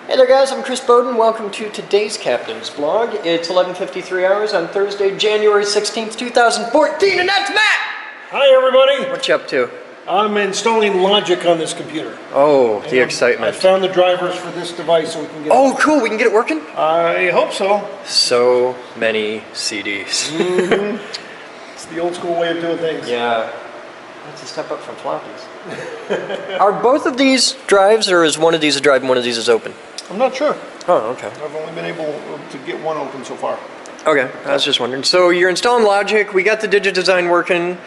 Hey there guys, I'm Chris Boden. Welcome to today's Captain's Blog. It's 11:53 hours on Thursday, January 16th, 2014, and that's Matt! Hi everybody! What you up to? I'm installing Logic on this computer. Oh, the excitement. I found the drivers for this device so we can get Oh, cool, we can get it working? I hope so. So many CDs. It's the old school way of doing things. Yeah, that's a step up from floppies. Are both of these drives, or is one of these a drive and one of these is open? I'm not sure. Oh, okay. I've only been able to get one open so far. Okay, I was just wondering. So you're installing Logic, we got the DigiDesign working.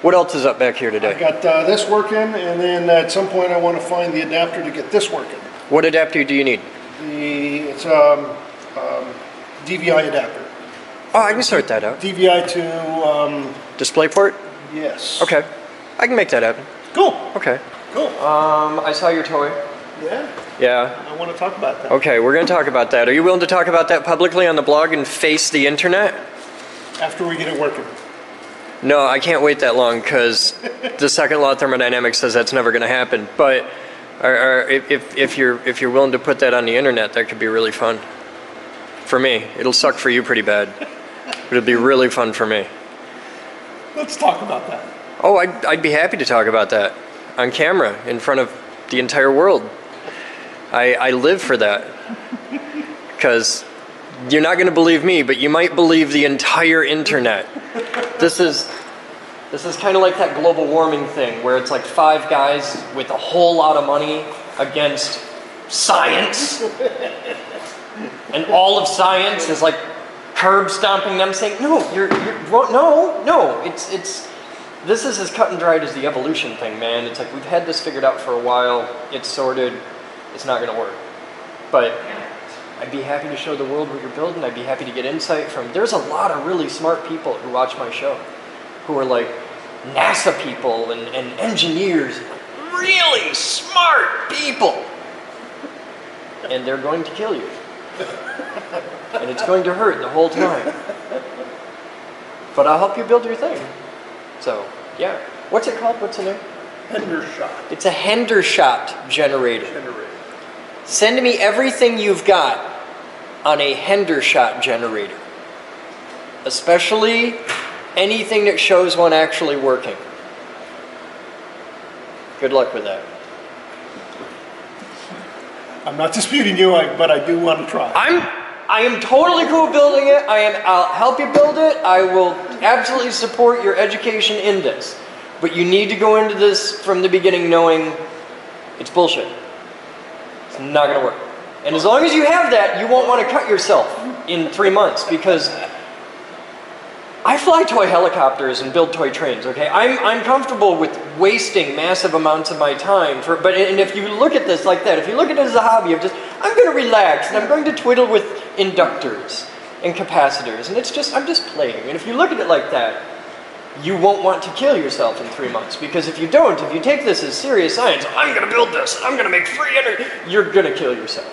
What else is up back here today? I got this working, and then at some point I want to find the adapter to get this working. What adapter do you need? It's DVI adapter. Oh, I can sort that out. DVI to, DisplayPort? yes. Okay, I can make that happen. Cool. Okay. Cool. I saw your toy. Yeah. Yeah. I want to talk about that. Okay, we're going to talk about that. Are you willing to talk about that publicly on the blog and face the internet? After we get it working. No, I can't wait that long because the second law of thermodynamics says that's never going to happen. But if you're willing to put that on the internet, that could be really fun. For me, it'll suck for you pretty bad. But it'll be really fun for me. Let's talk about that. Oh, I'd be happy to talk about that on camera in front of the entire world. I live for that. Because you're not going to believe me, but you might believe the entire internet. This is kind of like that global warming thing where it's like 5 guys with a whole lot of money against science. And all of science is like curb stomping them saying, no, no, this is as cut and dried as the evolution thing, man. It's like we've had this figured out for a while. It's sorted. It's not going to work. But I'd be happy to show the world what you're building. I'd be happy to get insight from. There's a lot of really smart people who watch my show, who are like NASA people and engineers, really smart people. And they're going to kill you. And it's going to hurt the whole time. But I'll help you build your thing. So, yeah. What's it called? What's the name? Hendershot. It's a Hendershot generator. Send me everything you've got on a Hendershot generator. Especially anything that shows one actually working. Good luck with that. I'm not disputing you, but I do want to try. I am totally cool building it. I'll help you build it. I will absolutely support your education in this. But you need to go into this from the beginning knowing it's bullshit. It's not going to work. And as long as you have that, you won't want to cut yourself in 3 months because I fly toy helicopters and build toy trains, okay? I'm comfortable with wasting massive amounts of my time and if you look at this like that, if you look at it as a hobby of just, I'm going to relax and I'm going to twiddle with inductors and capacitors and I'm just playing. And if you look at it like that, you won't want to kill yourself in 3 months because if you take this as serious science, I'm going to build this and I'm going to make free energy, you're going to kill yourself.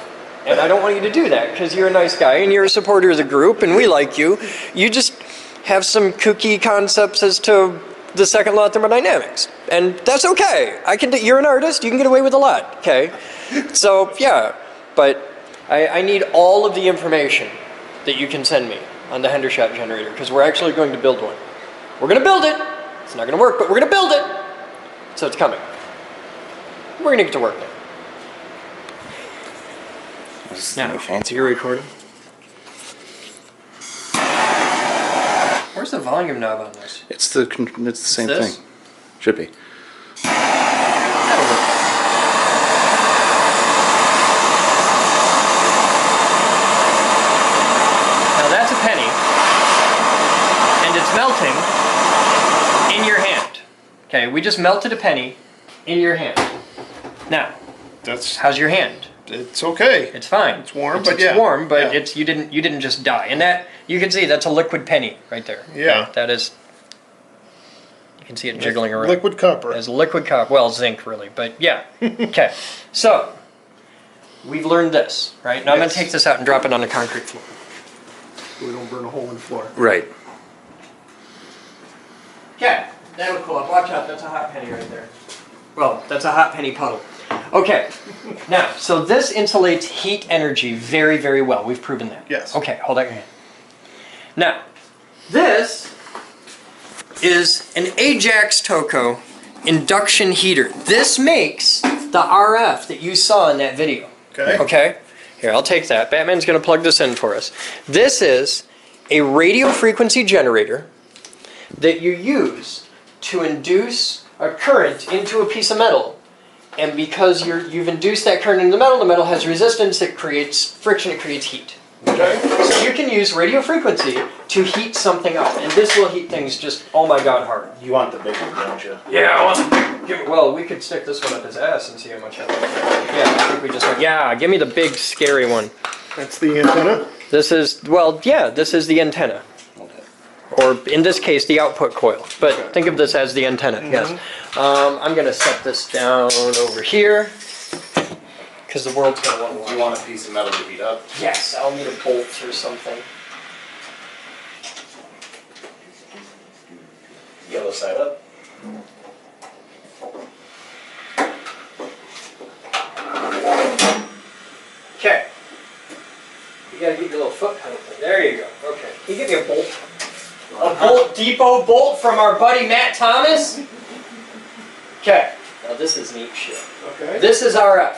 And I don't want you to do that because you're a nice guy and you're a supporter of the group and we like you. You just have some kooky concepts as to the second law of thermodynamics. And that's okay. You're an artist, you can get away with a lot, okay? So, yeah, but I need all of the information that you can send me on the Hendershot generator because we're actually going to build one. We're going to build it. It's not going to work, but we're going to build it. So it's coming. We're going to get to work now. Is this no fancy you're recording? Where's the volume knob on this? It's the same thing. Should be. That'll work. Now that's a penny, and it's melting in your hand. Okay, we just melted a penny in your hand. Now, how's your hand? It's okay. It's fine. It's warm, it's warm, but yeah. You didn't just die. And that you can see that's a liquid penny right there. Yeah. Okay, that is. You can see it jiggling around. Liquid copper. As liquid copper. Well, zinc really, but yeah. Okay. So we've learned this, right? Now I'm going to take this out and drop it on the concrete floor. So we don't burn a hole in the floor. Right. Okay. That'll cool up. Watch out. That's a hot penny right there. Well, that's a hot penny puddle. Okay, now, so this insulates heat energy very, very well. We've proven that. Yes. Okay, hold out your hand. Now, this is an Ajax Toco induction heater. This makes the RF that you saw in that video. Okay. Okay? Here, I'll take that. Batman's going to plug this in for us. This is a radio frequency generator that you use to induce a current into a piece of metal. And because you've induced that current in the metal has resistance, it creates friction, it creates heat. Okay. So you can use radio frequency to heat something up, and this will heat things just, oh my god, hard. You want the big one, don't you? Yeah, I want well, we could stick this one up his ass and see how much I like it. Yeah, I think we just went, yeah, give me the big, scary one. That's the antenna? This is, well, yeah, this is the antenna. Okay. Or in this case, the output coil. But think of this as the antenna, yes. I'm going to set this down over here, because the world's going to want to watch. You want a piece of metal to heat up? Yes, I'll need a bolt or something. Yellow side up. Okay. You gotta get your little foot pedal thing. There you go. Okay. Can you get me a bolt? A Bolt Depot bolt from our buddy Matt Thomas? Okay. Now this is neat shit. Okay. This is RF.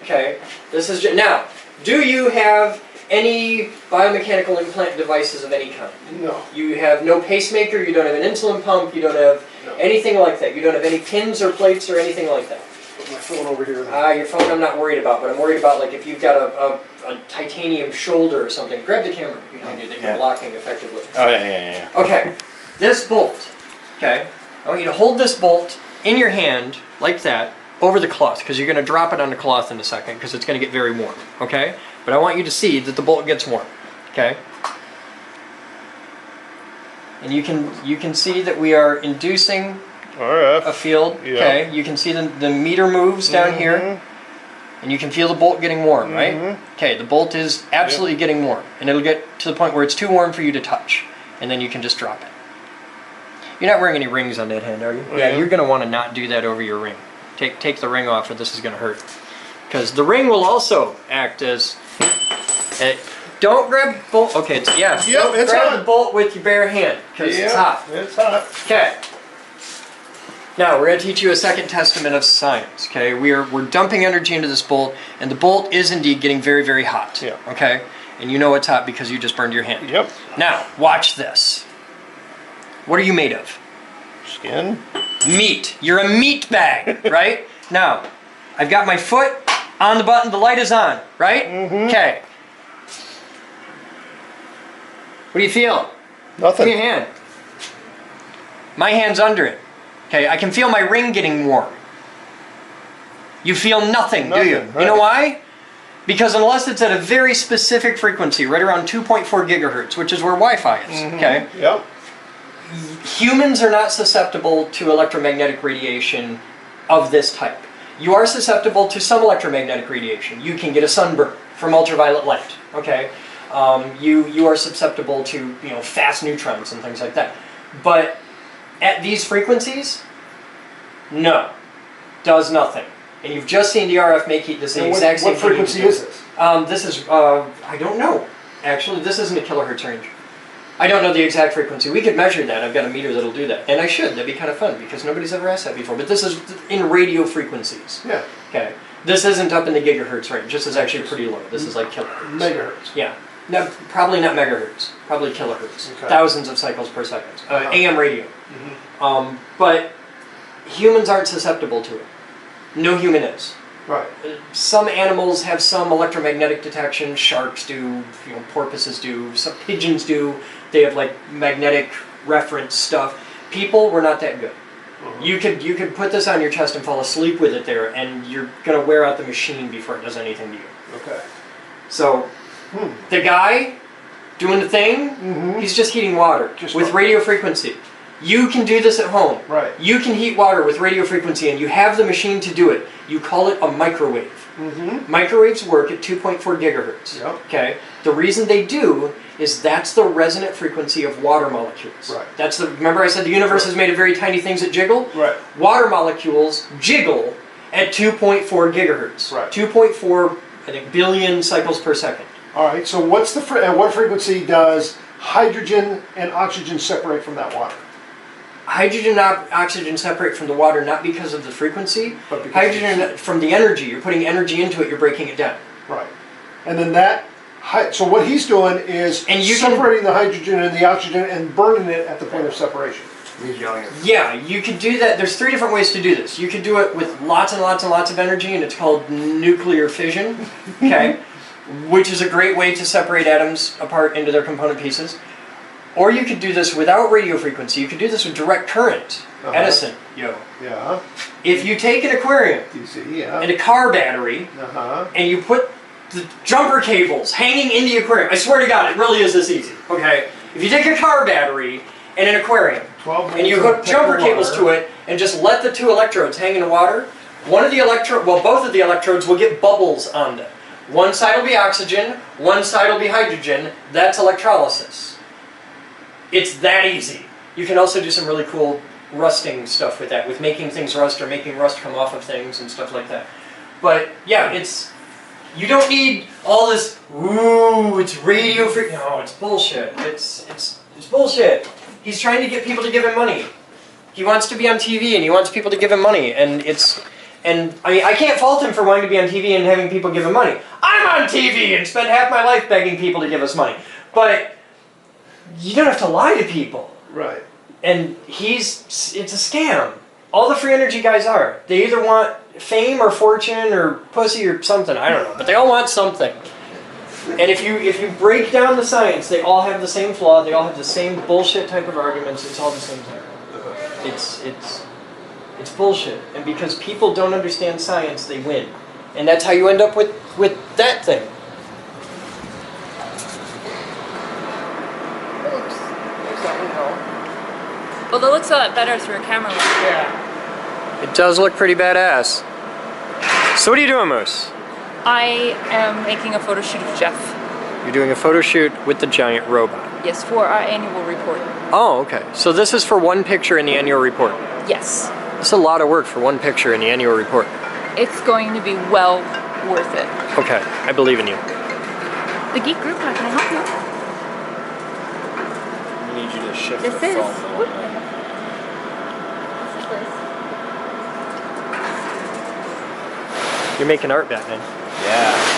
Okay. This is now. Do you have any biomechanical implant devices of any kind? No. You have no pacemaker. You don't have an insulin pump. You don't have anything like that. You don't have any pins or plates or anything like that. Put my phone over here. Your phone I'm not worried about, but I'm worried about like if you've got a titanium shoulder or something. Grab the camera behind you that you're blocking effectively. Oh, yeah. Okay, this bolt, okay, I want you to hold this bolt in your hand like that over the cloth because you're going to drop it on the cloth in a second because it's going to get very warm, okay? But I want you to see that the bolt gets warm, okay? And you can see that we are inducing a field, okay? You can see the meter moves down here, and you can feel the bolt getting warm, right? Okay, the bolt is absolutely getting warm, and it'll get to the point where it's too warm for you to touch, and then you can just drop it. You're not wearing any rings on that hand, are you? Yeah, you're going to want to not do that over your ring. Take the ring off, or this is going to hurt. Because the ring will also act as... don't grab the bolt. Okay, it's grab the bolt with your bare hand, because it's hot. It's hot. Okay. Now, we're going to teach you a second testament of science, okay? We're dumping energy into this bolt, and the bolt is indeed getting very, very hot, okay? And you know it's hot because you just burned your hand. Yep. Now, watch this. What are you made of? Skin. Meat. You're a meat bag, right? Now, I've got my foot on the button, the light is on, right? Okay. What do you feel? Nothing. Give me your hand. My hand's under it. Okay, I can feel my ring getting warm. You feel nothing, do you? Right. You know why? Because unless it's at a very specific frequency, right around 2.4 gigahertz, which is where Wi-Fi is, okay? Yep. Humans are not susceptible to electromagnetic radiation of this type. You are susceptible to some electromagnetic radiation. You can get a sunburn from ultraviolet light, okay? You are susceptible to fast neutrons and things like that. But at these frequencies, no, does nothing. And you've just seen the RF make heat. This is the exact same What frequency is this? This is, I don't know. Actually, this isn't a kilohertz range. I don't know the exact frequency. We could measure that. I've got a meter that'll do that. And I should. That'd be kind of fun because nobody's ever asked that before. But this is in radio frequencies. Yeah. Okay. This isn't up in the gigahertz range. This is actually pretty low. This is like kilohertz. Megahertz. Yeah. No, probably not megahertz. Probably kilohertz. Okay. Thousands of cycles per second. AM radio. But humans aren't susceptible to it. No human is. Right. Some animals have some electromagnetic detection. Sharks do. Porpoises do. Some pigeons do. They have like magnetic reference stuff. People, we're not that good. You could put this on your chest and fall asleep with it there, and you're gonna wear out the machine before it does anything to you. Okay. So, the guy doing the thing, he's just heating water with radio frequency. You can do this at home. Right. You can heat water with radio frequency, and you have the machine to do it. You call it a microwave. Microwaves work at 2.4 gigahertz. Yep. Okay. The reason they do is that's the resonant frequency of water molecules. Right. Remember I said the universe is made of very tiny things that jiggle? Right. Water molecules jiggle At 2.4 gigahertz. Right. 2.4, I think, billion cycles per second. All right, so what's the at what frequency does hydrogen and oxygen separate from that water? Hydrogen and oxygen separate from the water not because of the frequency. But because Hydrogen from the energy. You're putting energy into it, you're breaking it down. Right. And then that, so what he's doing is And you separating the hydrogen and the oxygen and burning it at the point of separation. Yeah, you could do that. There's 3 different ways to do this. You could do it with lots and lots and lots of energy, and it's called nuclear fission, okay? Which is a great way to separate atoms apart into their component pieces. Or you could do this without radio frequency. You could do this with direct current. Edison, yo. Yeah. If you take an aquarium DC, yeah. and a car battery, and you put the jumper cables hanging in the aquarium, I swear to God, it really is this easy, okay? If you take a car battery and an aquarium, 12 and you volts hook of jumper water. cables to it, and just let the 2 electrodes hang in the water, both of the electrodes will get bubbles on them. One side will be oxygen, one side will be hydrogen. That's electrolysis. It's that easy. You can also do some really cool rusting stuff with that, with making things rust or making rust come off of things and stuff like that. But yeah, you don't need all this, ooh, it's radio free. No, it's bullshit. It's bullshit. He's trying to get people to give him money. He wants to be on TV and he wants people to give him money, and I mean, I can't fault him for wanting to be on TV and having people give him money. I'm on TV and spend half my life begging people to give us money. But you don't have to lie to people. Right. And it's a scam. All the free energy guys are. They either want fame or fortune or pussy or something, I don't know. But they all want something. And if you break down the science, they all have the same flaw, they all have the same bullshit type of arguments, it's all the same thing. It's bullshit. And because people don't understand science, they win. And that's how you end up with that thing. Well, it looks a lot better through a camera lens. Yeah. It does look pretty badass. So what are you doing, Moose? I am making a photo shoot of Jeff. You're doing a photo shoot with the giant robot. Yes, for our annual report. Oh, okay. So this is for one picture in the annual report. Yes. That's a lot of work for one picture in the annual report. It's going to be well worth it. Okay, I believe in you. The Geek Group, how can I help you? I need you to shift This the is- phone a little bit. You're making art, Batman. Yeah.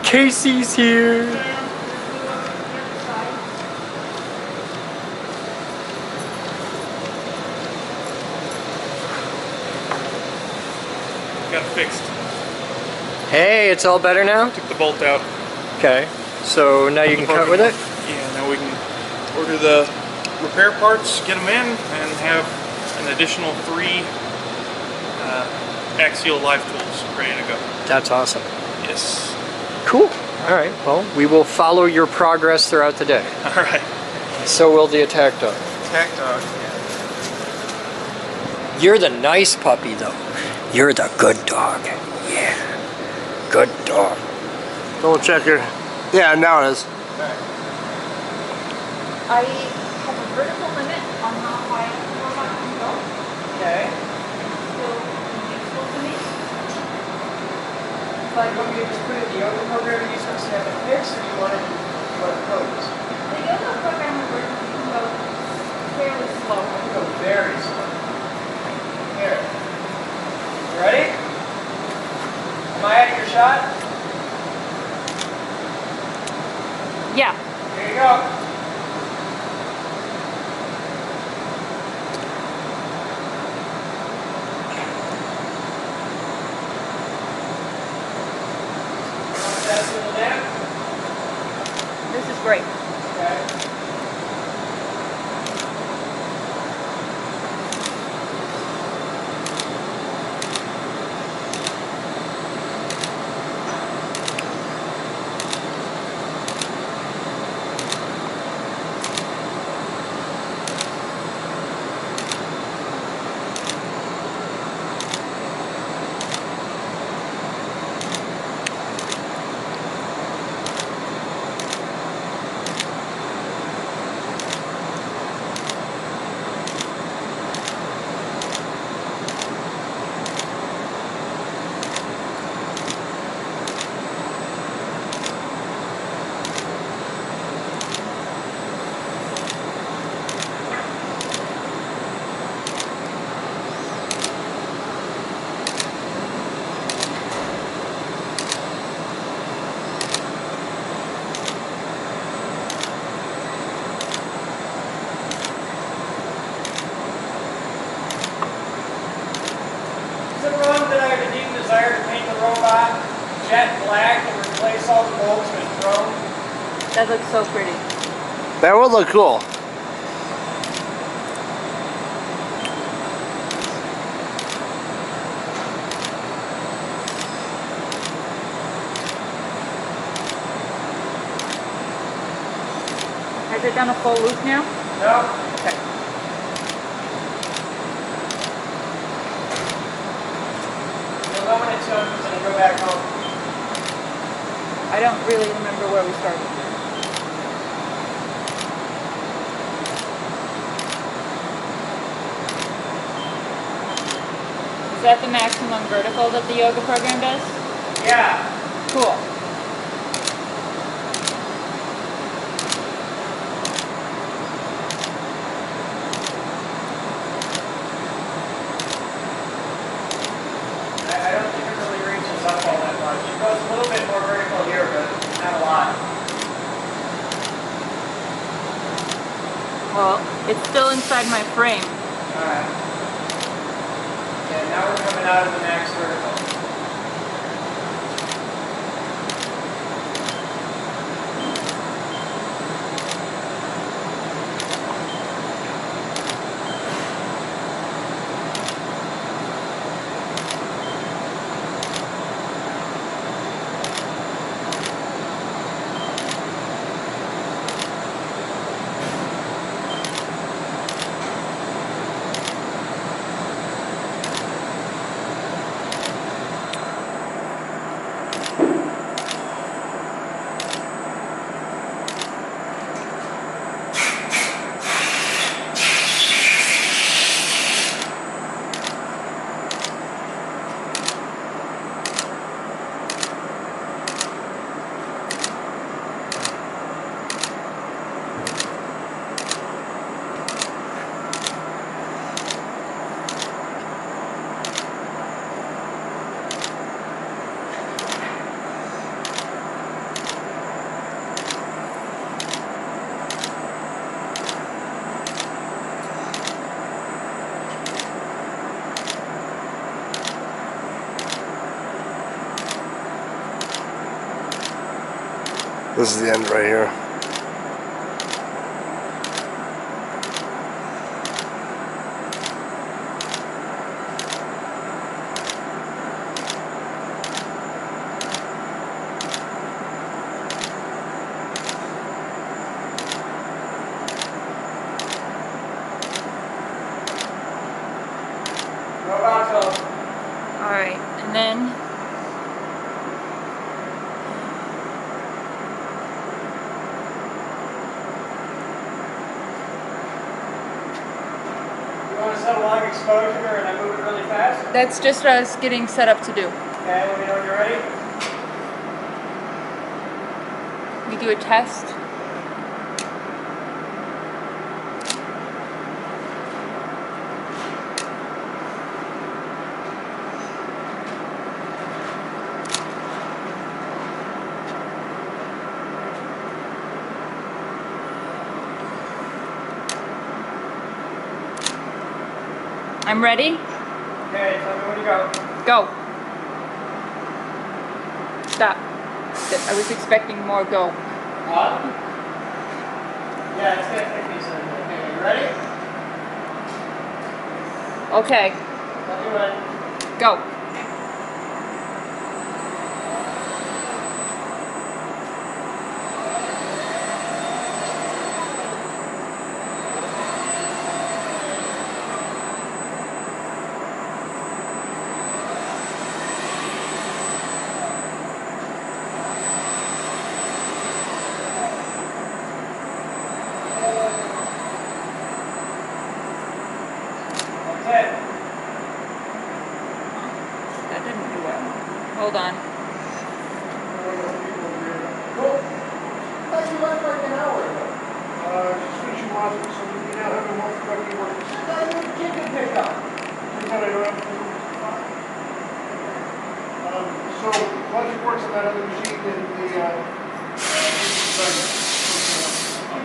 Casey's here. Got it fixed. Hey, it's all better now? Took the bolt out. Okay. So now you can cut with it? Yeah, now we can order the repair parts, get them in, and have an additional 3 axial live tools ready to go. That's awesome. Yes. Cool. All right. Well, we will follow your progress throughout the day. All right. So will the attack dog. Attack dog. You're the nice puppy, though. You're the good dog. Yeah. Good dog. Double check your. Yeah, now it is. I have a vertical limit on how high the robot can go. Okay. So it's useful to me. Like, when you just put in the yoga program, you supposed to have it fixed, or do you want it closed? The yoga program where you can go fairly slow. You go very slow. Here. You ready? Am I out of your shot? Yeah. Here you go. robot jet black and replace all the bolts with chrome. That looks so pretty. That would look cool. Has it done a full loop now? No. Okay. You'll know when it's done because then go back home. I don't really remember where we started. Is that the maximum vertical that the yoga program does? Yeah. Cool. I don't think it really reaches up all that much. It goes a little bit more vertical here, but not a lot. Well, it's still inside my frame. Alright. Yeah, now we're coming out of the max vertical. This is the end right here. Robot go. Alright, and then You want to set a long exposure and I move it really fast? that's just what I was getting set up to do. Okay, let me know when you're ready. We do a test. I'm ready. Okay, tell me when to go. Go. Stop. I was expecting more go. What? Yeah, it's gonna take me a second. Okay, you ready? Okay, Tell me when. go. That's it. That didn't do well. Hold on. Cool. I thought you left like an hour ago. Just finishing modules, so we now have a more productive work. I thought you had a kid to pick up. Turns out I don't have to do it. So Logic works on that other machine in the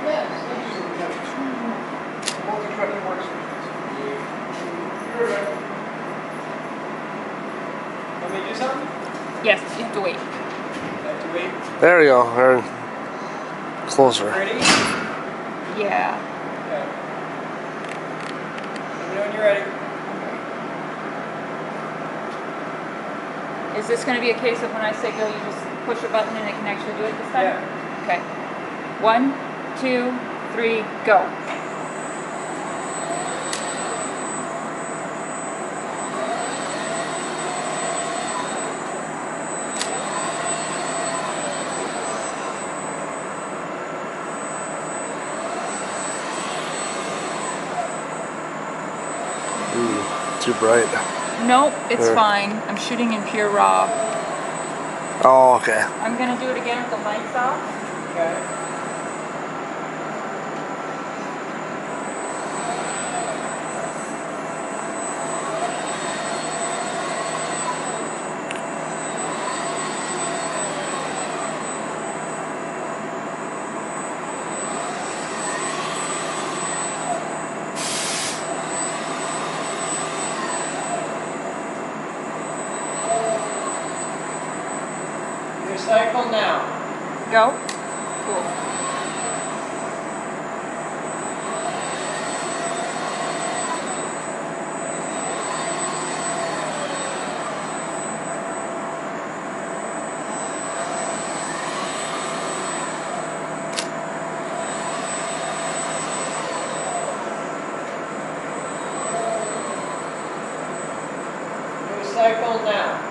Yes. we have two multi-tracking workstations. Here we go. Want me to do something? Yes, you have to wait. Have to wait. There we go. We're closer. Ready? Yeah. Okay. Let me know when you're ready. Is this going to be a case of when I say go, you just push a button and it can actually do it this time? Yeah. Okay. 1, 2, 3, go. Too bright. Nope, it's Sure. fine. I'm shooting in pure raw. Oh, okay. I'm going to do it again with the lights off. Okay. Your cycle now. Go. Cool. Your cycle now.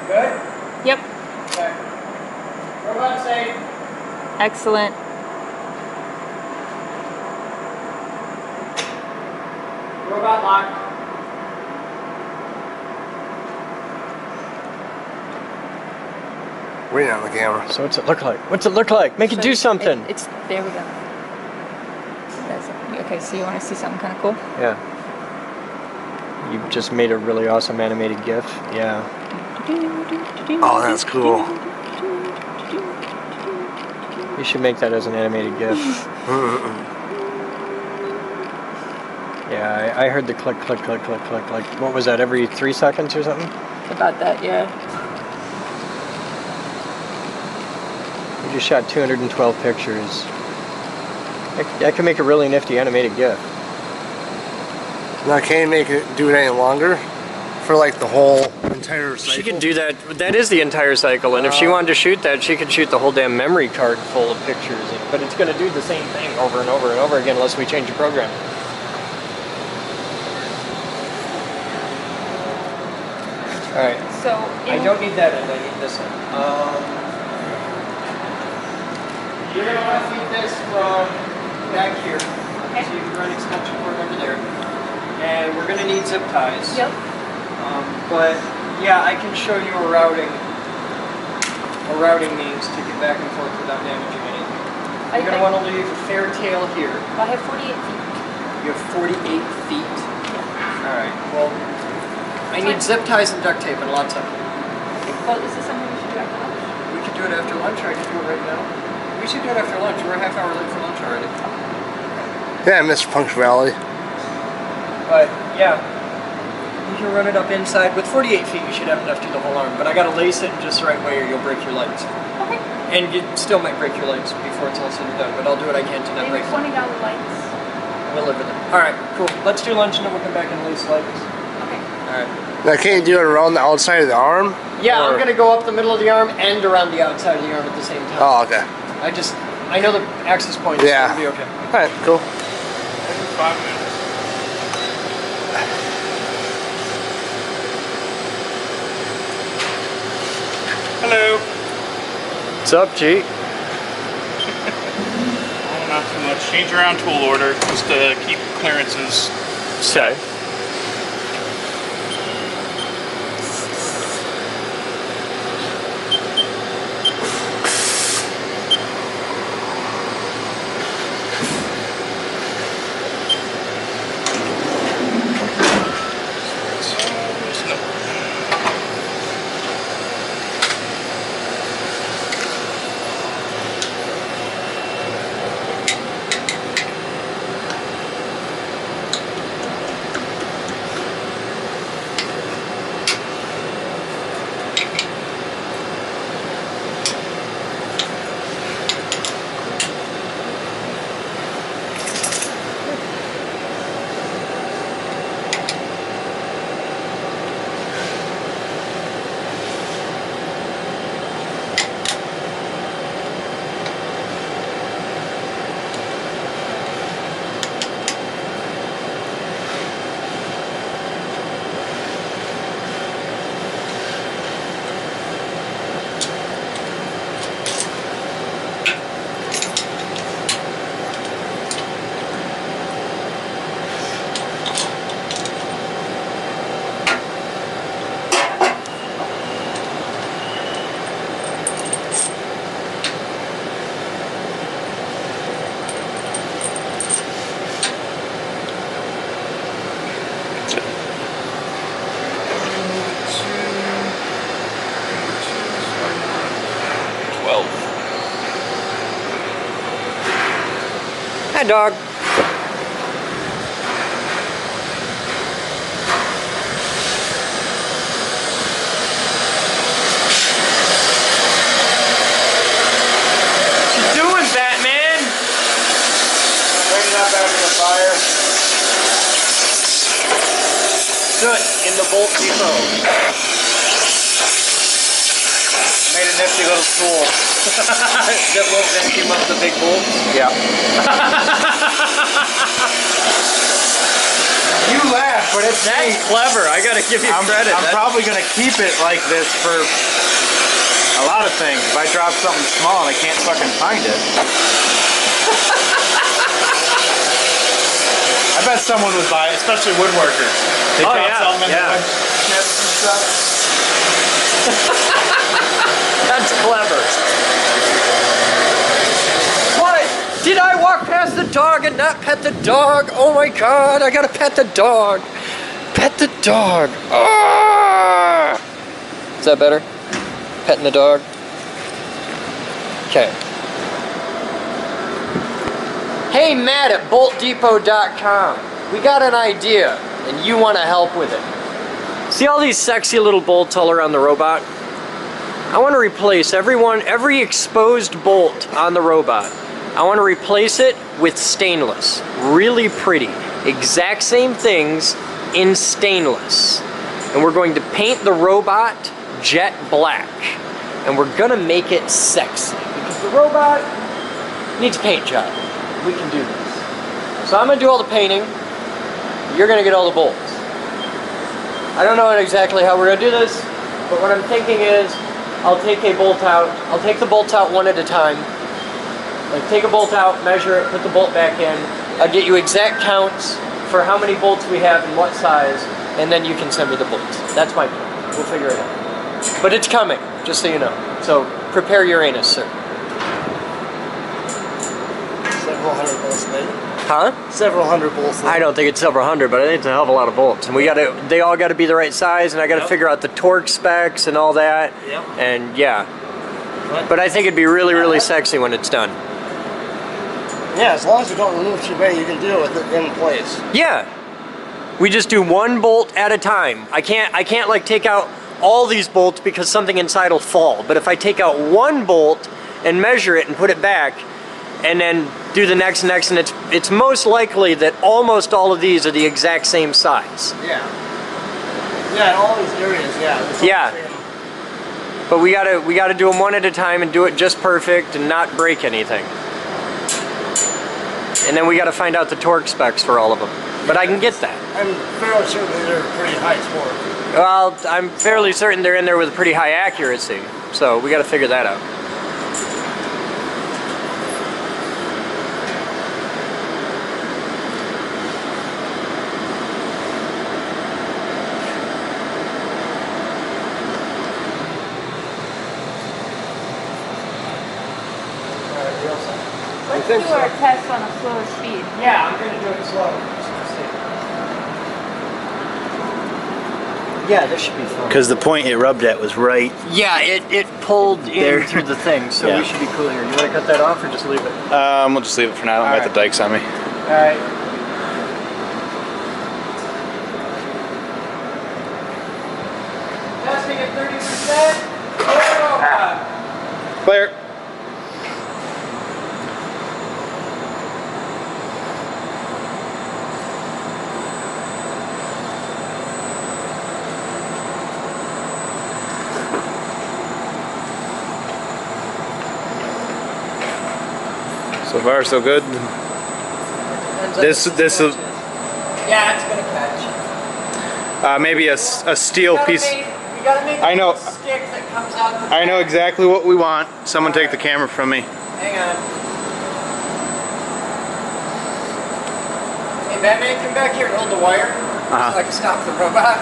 Good? Yep. Okay. Robot safe. Excellent. Robot locked. Waiting on the camera. So what's it look like? What's it look like? Make it do something. It's there we go. Okay, so you want to see something kind of cool? Yeah. You just made a really awesome animated GIF. Yeah. Oh, that's cool. You should make that as an animated GIF. Yeah, I heard the click, click, click, click, click. Like, what was that? Every 3 seconds or something? About that, yeah. You just shot 212 pictures. I can make a really nifty animated GIF. Now, can you make it do it any longer? For like the whole entire cycle? She could do that. That is the entire cycle, and if she wanted to shoot that, she could shoot the whole damn memory card full of pictures. But it's going to do the same thing over and over and over again unless we change the program. All right. So I don't need that end. I need this end. You're going to want to feed this from back here. Okay. So you can run extension cord under there. And we're going to need zip ties. Yep. But yeah, I can show you a routing means to get back and forth without damaging anything. You're going to want to leave a fair tail here. I have 48 feet. You have 48 feet. Yeah. All right. Well, I need zip ties and duct tape and lots of it. Well, is this something we should do after lunch? We could do it after lunch, or I could do it right now. We should do it after lunch. We're a half hour late for lunch already. Yeah, Mr. Punctuality. But yeah, you can run it up inside. With 48 feet, you should have enough to the whole arm. But I gotta lace it in just the right way, or you'll break your legs. Okay. And you still might break your legs before it's all said and done. But I'll do what I can to not Maybe break them. $20 lights. We'll live with it. All right, cool. Let's do lunch, and then we'll come back and lace legs. Okay. All right. Now, can you do it around the outside of the arm? Yeah, Or- I'm gonna go up the middle of the arm and around the outside of the arm at the same time. Oh, okay. I know the axis points. Yeah. So it'll be okay. Alright, cool. 5 minutes. Hello. What's up, G? Oh, not too much. Change around tool order just to keep clearances. Say. dog. What you doing, Batman? Bring it up after the fire. Soot in the bolt depot. Made a nifty little tool. That won't vacuum up the big bolts. Yeah. You laugh, but it's that's clever. I gotta give you credit. I'm probably gonna keep it like this for a lot of things. If I drop something small and I can't fucking find it. I bet someone would buy it, especially woodworkers. They Oh, drop yeah, something in yeah. the wood chips and stuff. That's clever. What? Did I walk past the dog and not pet the dog? Oh my god, I gotta pet the dog. Pet the dog. Ah! Is that better? Petting the dog? Okay. Hey, Matt at boltdepot.com. We got an idea and you want to help with it. See all these sexy little bolts all around the robot? I want to replace every exposed bolt on the robot. I want to replace it with stainless. Really pretty. Exact same things in stainless. And we're going to paint the robot jet black. And we're gonna make it sexy. Because the robot needs a paint job. We can do this. So I'm gonna do all the painting. You're gonna get all the bolts. I don't know exactly how we're gonna do this, but what I'm thinking is I'll take a bolt out. I'll take the bolts out one at a time. Like take a bolt out, measure it, put the bolt back in. I'll get you exact counts for how many bolts we have and what size, and then you can send me the bolts. That's my plan. We'll figure it out. But it's coming, just so you know. So prepare your anus, sir. Several hundred bolts later. Huh? Several hundred bolts later. I don't think it's several hundred, but I think it's a hell of a lot of bolts. And they all gotta be the right size, and I gotta figure out the torque specs and all that. Yep. And yeah. But I think it'd be really, really sexy when it's done. Yeah, as long as you don't remove too many, you can deal with it in place. Yeah. We just do one bolt at a time. I can't like take out all these bolts because something inside will fall. But if I take out one bolt and measure it and put it back, and then do the next, and it's most likely that almost all of these are the exact same size. Yeah. Yeah, in all these areas, yeah. It's all Yeah. the same. But we gotta do them one at a time and do it just perfect and not break anything. And then we gotta find out the torque specs for all of them. But I can get that. I'm fairly certain they're pretty high torque. Well, I'm fairly certain they're in there with pretty high accuracy. So we gotta figure that out. Let's do our test on a slower speed. Yeah, I'm gonna do it slow. Yeah, this should be fun. Because the point it rubbed at was right. Yeah, it pulled There. in through the thing, so Yeah. we should be cool here. You wanna cut that off or just leave it? We'll just leave it for now. I don't got the dikes on me. Alright. Testing at 30%. Clear. So far, so good. This will Yeah, it's gonna catch. maybe a steel piece. We gotta make I know. a stick that comes out the I know exactly what we want. Someone take the camera from me. Hang on. Hey, Batman, come back here and hold the wire. So I can stop the robot.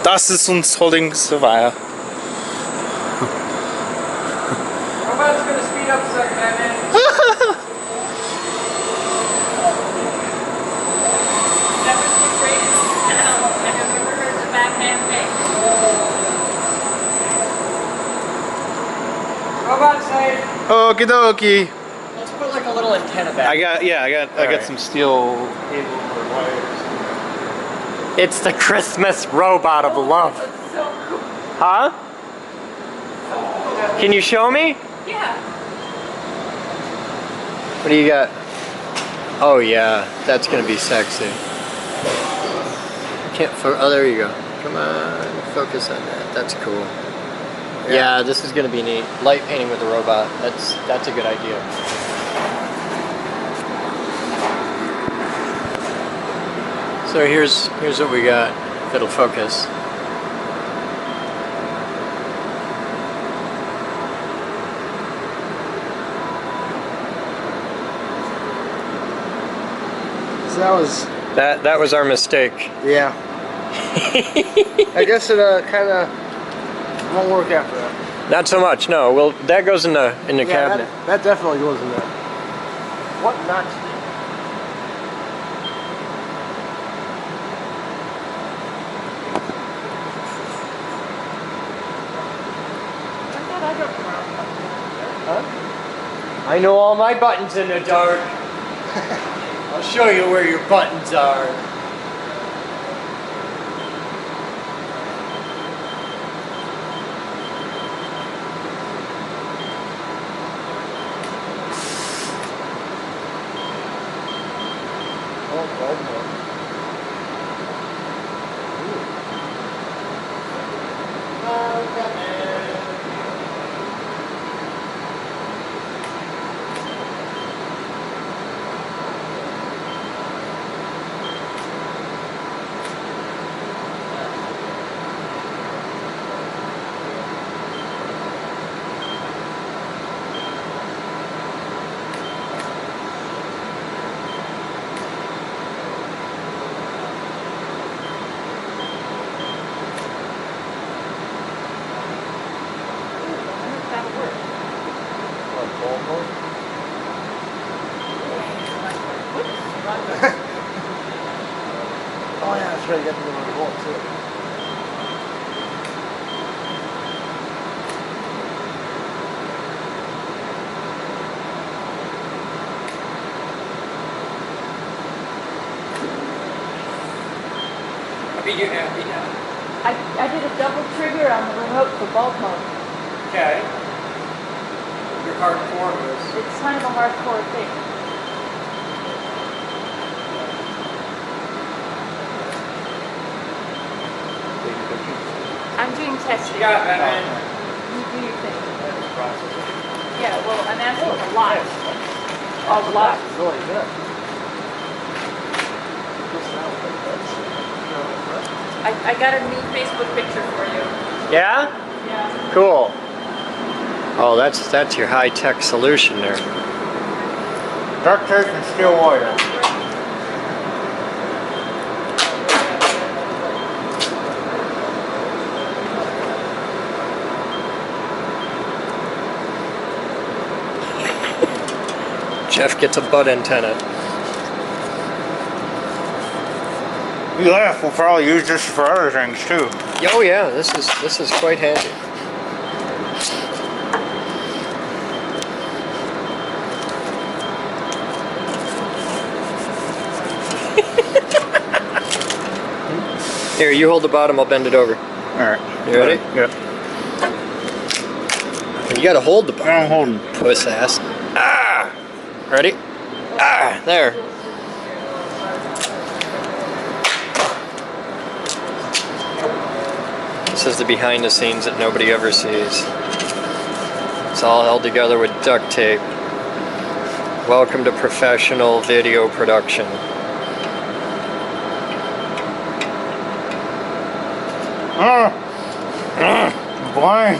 Das ist uns holding Surveyor. Robot's gonna speed up a second, Batman. That would be great. Like a reverse Batman thing. Robot safe. Okie dokie. Let's put like a little antenna back. I got Alright. some steel cable for wires. It's the Christmas robot of love. That's so cool. Huh? Can you show me? Yeah. What do you got? Oh yeah, that's gonna be sexy. Can't oh, there you go. Come on, focus on that. That's cool. Yeah, this is gonna be neat. Light painting with the robot. That's a good idea. So here's what we got. If it'll focus. So That was our mistake. yeah. I guess it kind of won't work after that. Not so much. No. Well, that goes in the Yeah, cabinet. that definitely goes in there. What not? I thought I got around. I know all my buttons in the dark. I'll show you where your buttons are. That'll work. Oh yeah, that's right. You got to go on the wall too. Are you happy now? I did a double trigger on the remote for bulb mode. Okay. Your hardcore is. It's kind of a hardcore thing. I'm doing testing. Yeah, Batman. You do your thing. Yeah, well, I'm asking a lot. A lot. Really good. I got a new Facebook picture for you. Yeah? Yeah. Cool. Oh, that's your high-tech solution there. Duct tape and steel wire. Jeff gets a butt antenna. You laugh, we'll probably use this for other things too. Oh yeah, this is quite handy. Here, you hold the bottom, I'll bend it over. Alright. You ready? Yeah. You gotta hold the bottom. I'm holding. Puss ass. Ah! Ready? Ah! There. This is the behind the scenes that nobody ever sees. It's all held together with duct tape. Welcome to professional video production. Blind.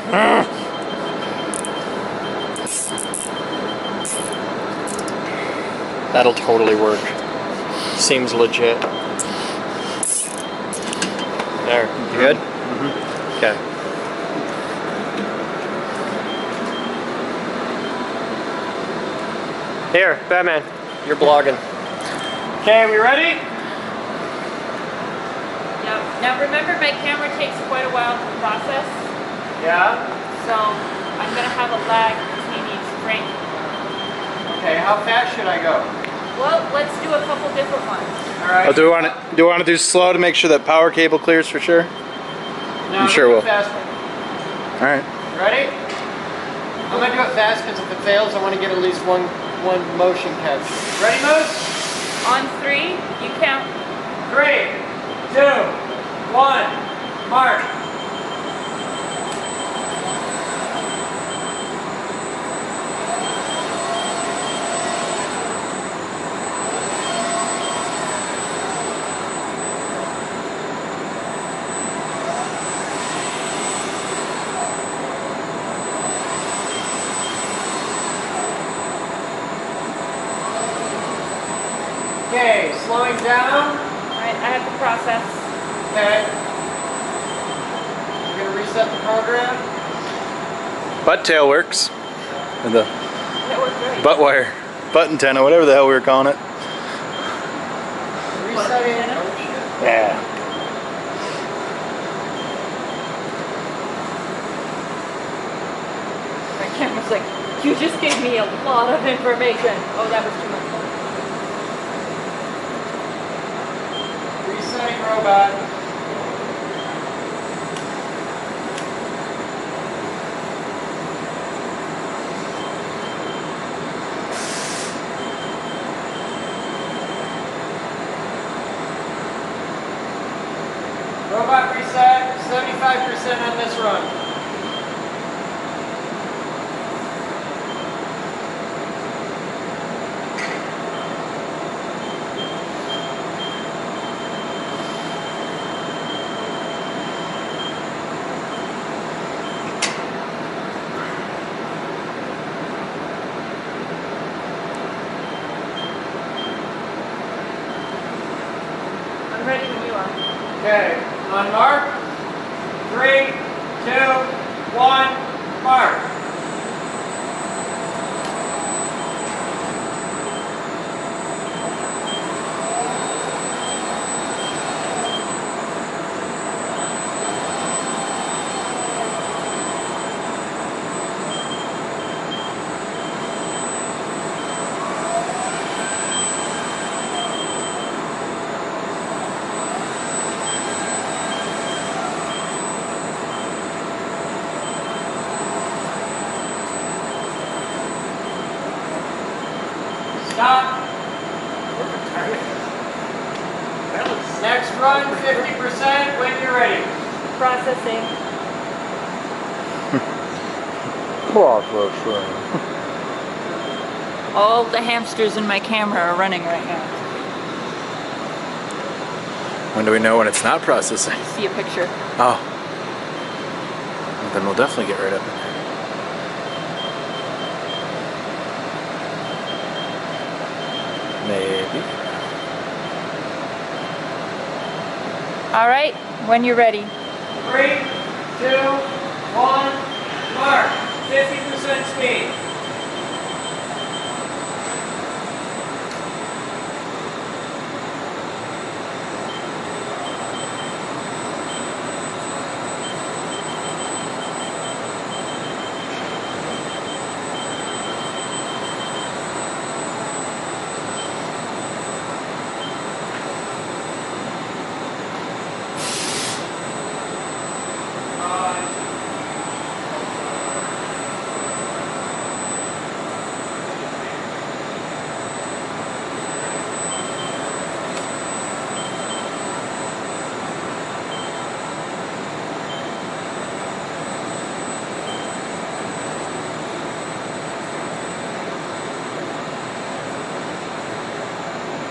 That'll totally work. Seems legit. There. You good? Mm-hmm. Okay. Here, Batman. You're blogging. Okay, we ready? Yep. Now remember, my camera takes quite a while to process, Yeah. so I'm gonna have a lag between each frame. Okay, how fast should I go? Well, let's do a couple different ones. All right. Oh, do we want to do slow to make sure that power cable clears for sure? No, I'm sure do we'll. it fast one. All right. Ready? I'm gonna do it fast because if it fails, I want to get at least one motion capture. Ready, Moose? On 3, you count. 3, 2, 1, mark. Okay, slowing down. Alright, I have to process. Okay. We're gonna reset the program. Butt tail works. And the That worked great. butt wire, butt antenna, whatever the hell we were calling it. Resetting. antenna? Oh, shit. Yeah. My camera's like, you just gave me a lot of information. Oh, that was too much. Resetting robot. Robot reset, 75% on this run. I'm ready when you are. Okay, on mark. 3, 2, 1, mark. Stop. Next run, 50% when you're ready. Processing. All the hamsters in my camera are running right now. When do we know when it's not processing? See a picture. Oh. Well, then we'll definitely get right up in there. Maybe. All right, when you're ready. 3, 2, 1, mark. 50% speed.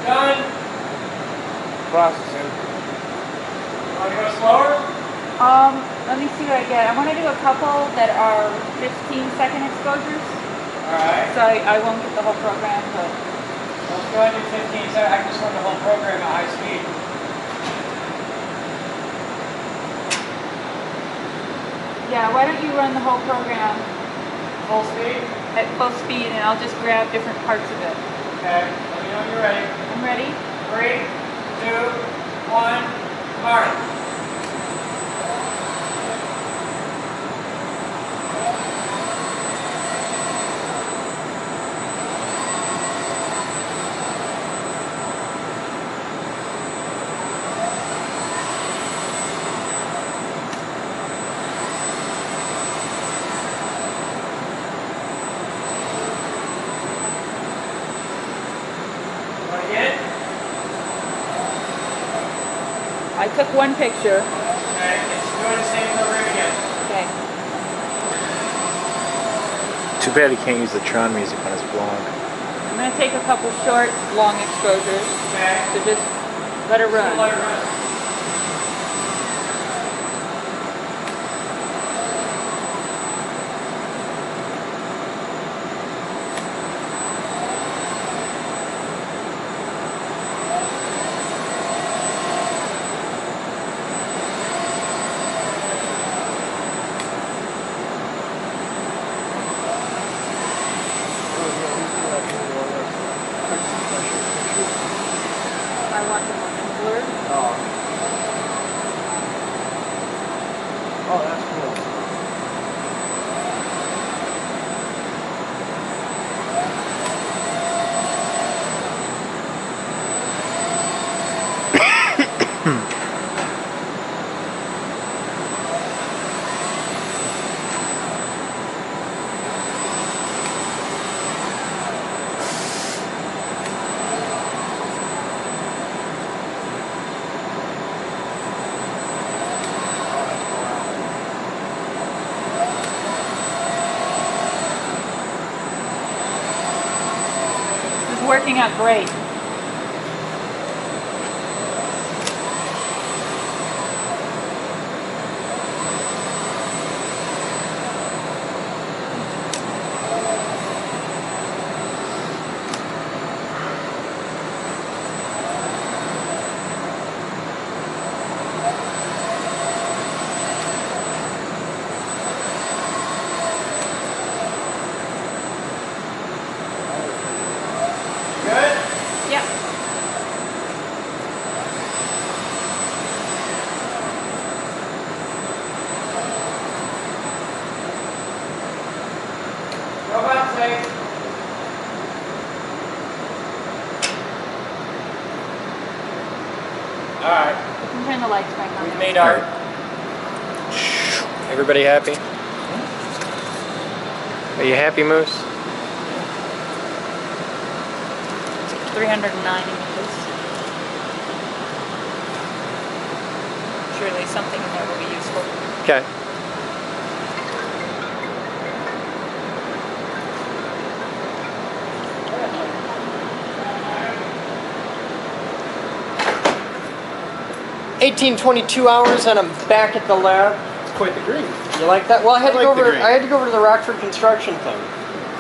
Done. Processing. Want to go slower? Let me see what I get. I want to do a couple that are 15-second exposures, Alright. so I won't get the whole program, but Let's go ahead and do 15 seconds. I can just run the whole program at high speed. yeah, why don't you run the whole program Full speed? at full speed and I'll just grab different parts of it. Okay. Let me know when you're ready. I'm ready. 3, 2, 1, mark. took one picture. Okay, it's doing the same over again. Okay. Too bad he can't use the Tron music on his blog. I'm gonna take a couple short, long exposures. Okay. So just let it run. Let it run. I want it more blurred. Oh, that's cool. It's working out great. Good? Yep. Robot safe. Alright, You can turn the lights back on. we've made art. Everybody happy? Are you happy, Moose? 309 images. Surely something in there will be useful. Okay. $18.22 hours and I'm back at the lab. It's quite the green. You like that? Well, I had to I go like the over. green. I had to go over to the Rockford construction thing.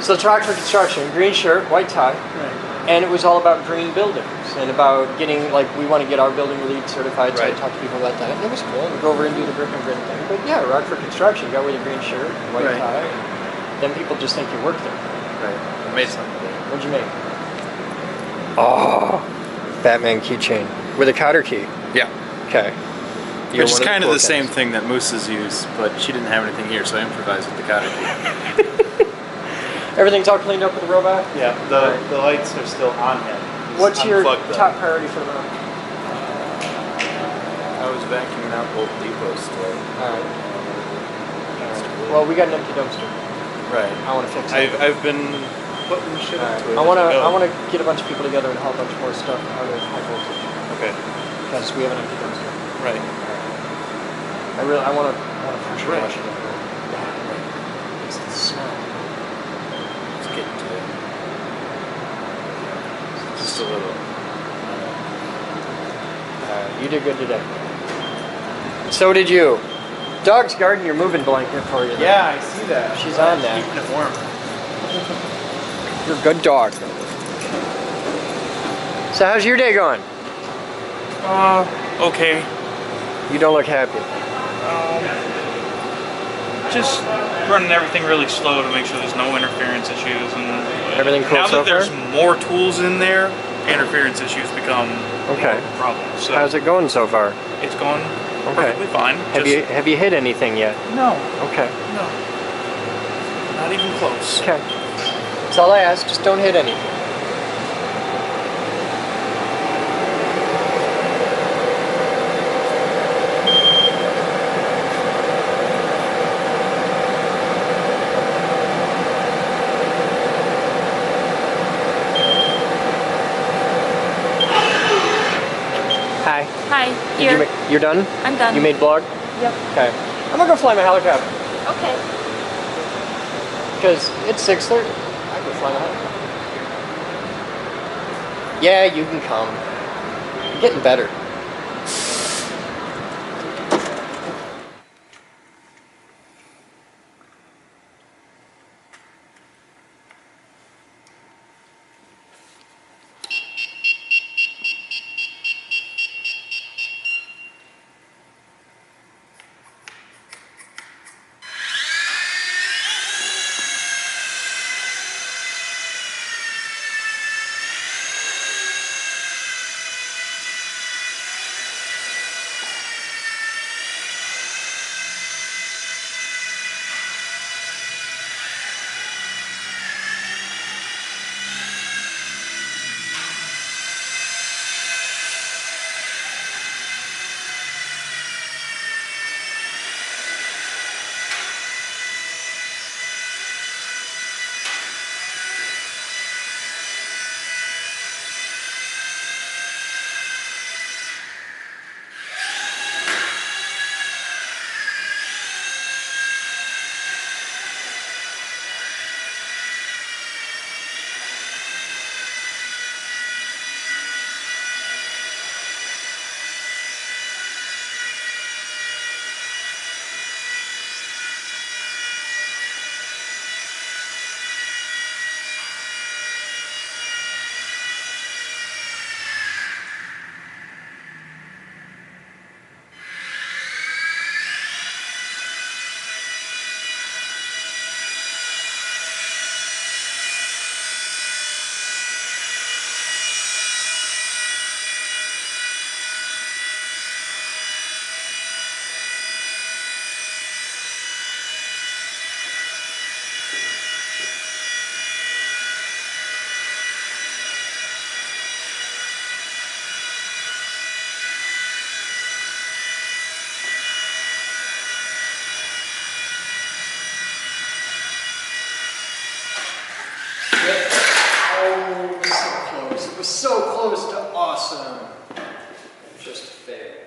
So it's Rockford construction, green shirt, white tie, Right. and it was all about green buildings and about getting like we want to get our building LEED certified. So I Right. talked to people about that. And it was cool. We go over and do the brick and grin thing. But yeah, Rockford construction, you got with a green shirt, white Right. tie. And then people just think you work there. Right. I made something. What'd you make? Oh, Batman keychain with a cotter key. Yeah. Okay. You're Which is one kind of cool the same guys. thing that mooses use, but she didn't have anything here, so I improvised with the cotter key. Everything's all cleaned up with the robot. Yeah, the lights are still on yet. What's your Unplugged them. top priority for the moment? I was vacuuming out Old Depot store. All right. Well, we got an empty dumpster. Right. I want to fix it. I've been putting shit All into right. it. I want to get a bunch of people together and haul a bunch more stuff out of high voltage Okay. because we have an empty dumpster. Right. I want to pressure Right. wash it. It's the smell. Let's get to it. Just a little. You did good today. So did you. Dog's Garden, your moving blanket for you. Yeah, I see that. She's on that. Keeping it warm. You're a good dog. So how's your day going? Okay. You don't look happy. Just running everything really slow to make sure there's no interference issues. And Everything cool now so that there's far? more tools in there, interference issues become Okay. more of a problem. So How's it going so far? it's going Okay. perfectly fine. Have you hit anything yet? No, Okay. no, not even close. Okay. That's all I ask. Just don't hit anything. Hi. Here. You're done? I'm done. You made blog? Yep. Okay. I'm gonna go fly my helicopter. Okay. Because it's 6:30. I can fly my helicopter. Yeah, you can come. You're getting better. It was so close to awesome. Just failed.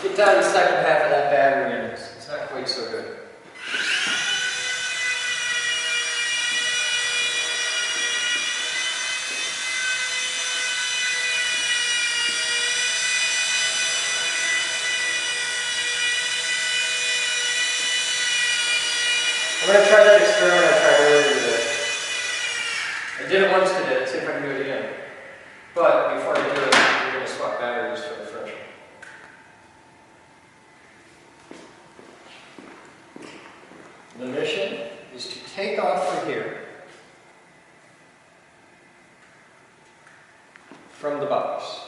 Get down to the second half of that battery and it's not quite so good. I'm going to try that experiment I tried earlier today. I did it once today, let's see if I can do it again. But before I do it, we're going to swap batteries for the fresh one. take off from here, from the box.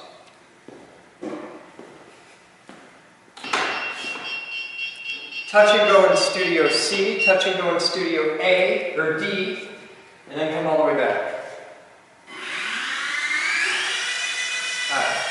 Touch and go in Studio C, touch and go in Studio A or D, and then come all the way back. Alright.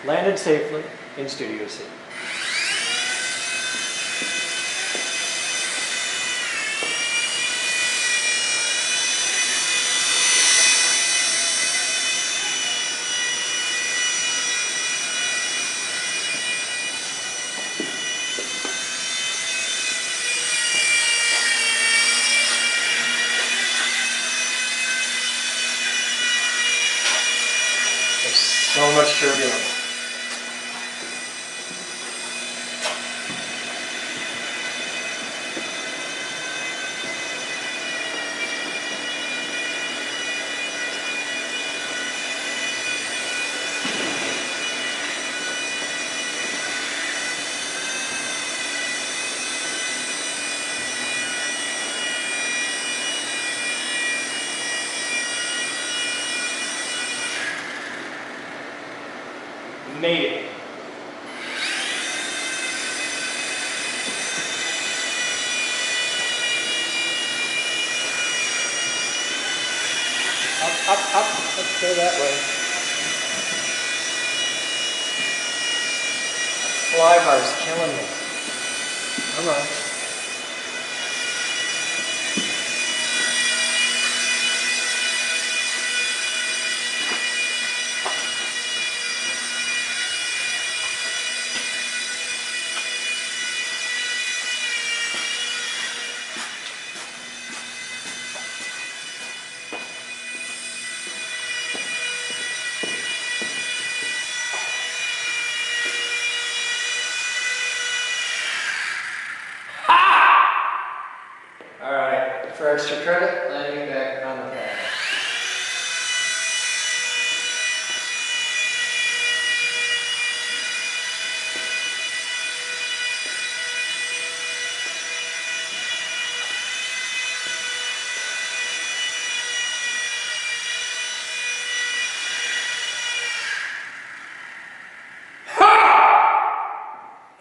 Landed safely in Studio C. There's so much turbulence. Made it. Up. Let's go that way. Fly bar's killing me. Come on. Alright, for extra credit, landing back on the pad.